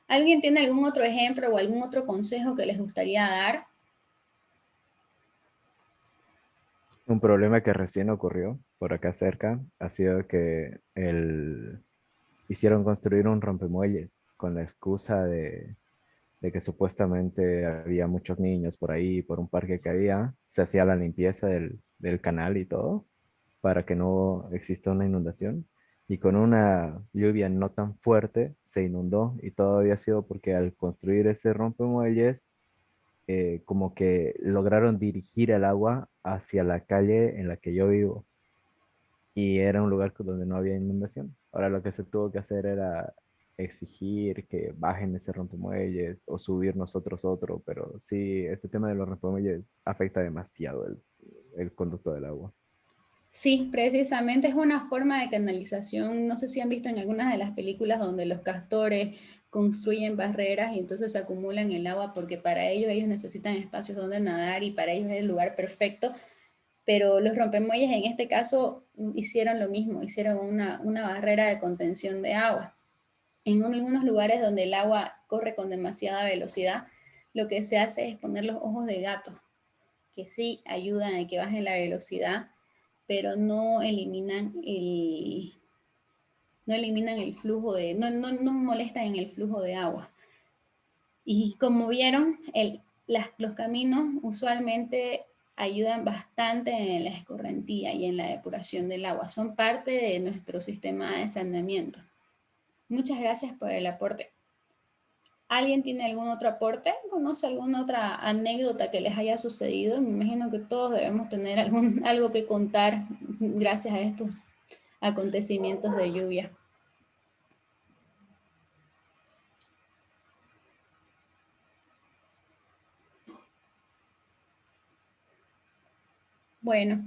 ¿Alguien tiene algún otro ejemplo o algún otro consejo que les gustaría dar? Un problema que recién ocurrió por acá cerca ha sido que hicieron construir un rompemuelles con la excusa de que supuestamente había muchos niños por ahí, por un parque que había, se hacía la limpieza del canal y todo para que no exista una inundación. Y con una lluvia no tan fuerte se inundó y todo había sido porque al construir ese rompemuelles, como que lograron dirigir el agua hacia la calle en la que yo vivo y era un lugar donde no había inundación. Ahora lo que se tuvo que hacer era exigir que bajen ese rompemuelles o subir nosotros otro, pero sí, este tema de los rompemuelles afecta demasiado el conducto del agua. Sí, precisamente es una forma de canalización. No sé si han visto en algunas de las películas donde los castores construyen barreras y entonces acumulan el agua porque para ellos necesitan espacios donde nadar y para ellos es el lugar perfecto. Pero los rompemuelles en este caso hicieron lo mismo, hicieron una barrera de contención de agua. En algunos lugares donde el agua corre con demasiada velocidad, lo que se hace es poner los ojos de gato, que sí ayudan a que baje la velocidad, pero no eliminan el flujo no molestan en el flujo de agua. Y como vieron, los caminos usualmente ayudan bastante en la escorrentía y en la depuración del agua. Son parte de nuestro sistema de saneamiento. Muchas gracias por el aporte. ¿Alguien tiene algún otro aporte? ¿Conoce alguna otra anécdota que les haya sucedido? Me imagino que todos debemos tener algo que contar gracias a estos acontecimientos de lluvia. Bueno,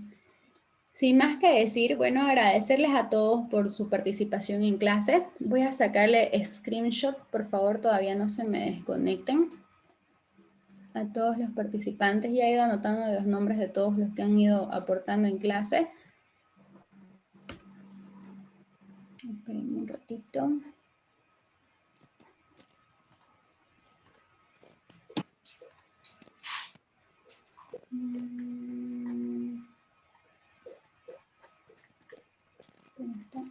sin más que decir, bueno, agradecerles a todos por su participación en clase. Voy a sacarle screenshot, por favor, todavía no se me desconecten. A todos los participantes, ya he ido anotando los nombres de todos los que han ido aportando en clase. Esperen un ratito. ¿Dónde está?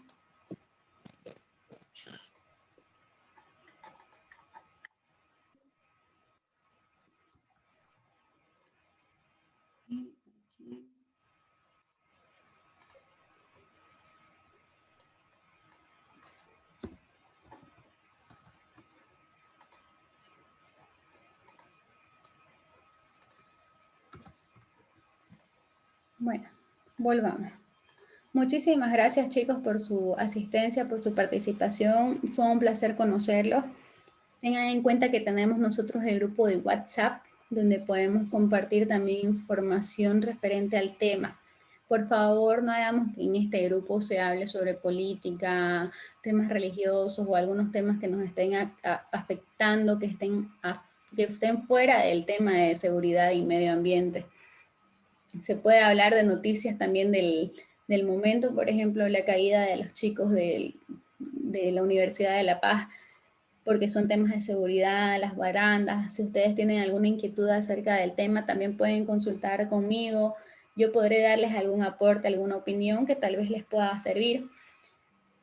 Bueno, volvamos. Muchísimas gracias, chicos, por su asistencia, por su participación. Fue un placer conocerlos. Tengan en cuenta que tenemos nosotros el grupo de WhatsApp, donde podemos compartir también información referente al tema. Por favor, no hagamos que en este grupo se hable sobre política, temas religiosos o algunos temas que nos estén afectando, que estén fuera del tema de seguridad y medio ambiente. Se puede hablar de noticias también del momento, por ejemplo, la caída de los chicos de la Universidad de La Paz, porque son temas de seguridad, las barandas. Si ustedes tienen alguna inquietud acerca del tema, también pueden consultar conmigo. Yo podré darles algún aporte, alguna opinión que tal vez les pueda servir.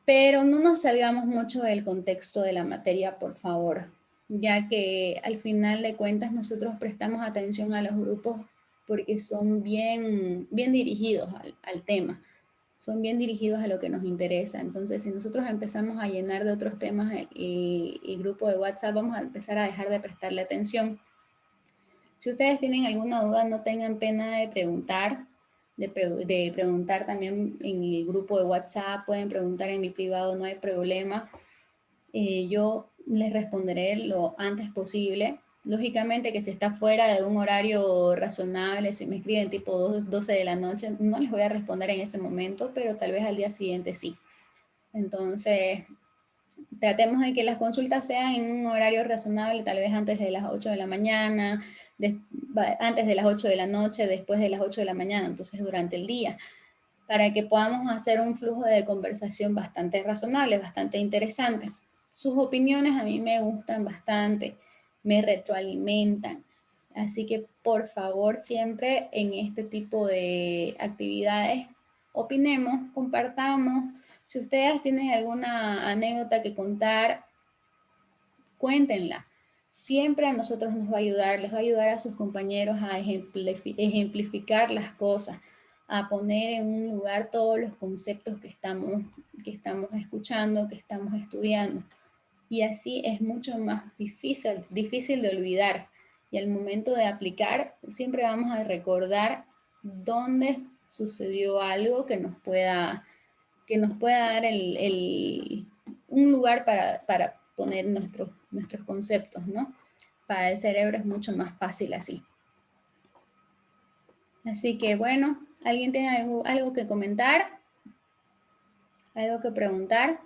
Pero no nos salgamos mucho del contexto de la materia, por favor, ya que al final de cuentas nosotros prestamos atención a los grupos porque son bien dirigidos al tema. Son bien dirigidos a lo que nos interesa. Entonces, si nosotros empezamos a llenar de otros temas el grupo de WhatsApp, vamos a empezar a dejar de prestarle atención. Si ustedes tienen alguna duda, no tengan pena de preguntar, de preguntar también en el grupo de WhatsApp, pueden preguntar en mi privado, no hay problema. Yo les responderé lo antes posible. Lógicamente que si está fuera de un horario razonable, si me escriben tipo 12 de la noche, no les voy a responder en ese momento, pero tal vez al día siguiente sí. Entonces, tratemos de que las consultas sean en un horario razonable, tal vez antes de las 8 de la mañana, antes de las 8 de la noche, después de las 8 de la mañana, entonces durante el día, para que podamos hacer un flujo de conversación bastante razonable, bastante interesante. Sus opiniones a mí me gustan bastante, me retroalimentan. Así que por favor siempre en este tipo de actividades opinemos, compartamos. Si ustedes tienen alguna anécdota que contar, cuéntenla. Siempre a nosotros nos va a ayudar, les va a ayudar a sus compañeros a ejemplificar las cosas, a poner en un lugar todos los conceptos que estamos escuchando, que estamos estudiando. Y así es mucho más difícil de olvidar. Y al momento de aplicar, siempre vamos a recordar dónde sucedió algo que nos pueda dar un lugar para poner nuestros conceptos, ¿no? Para el cerebro es mucho más fácil así. Así que bueno, ¿alguien tiene algo que comentar? ¿Algo que preguntar?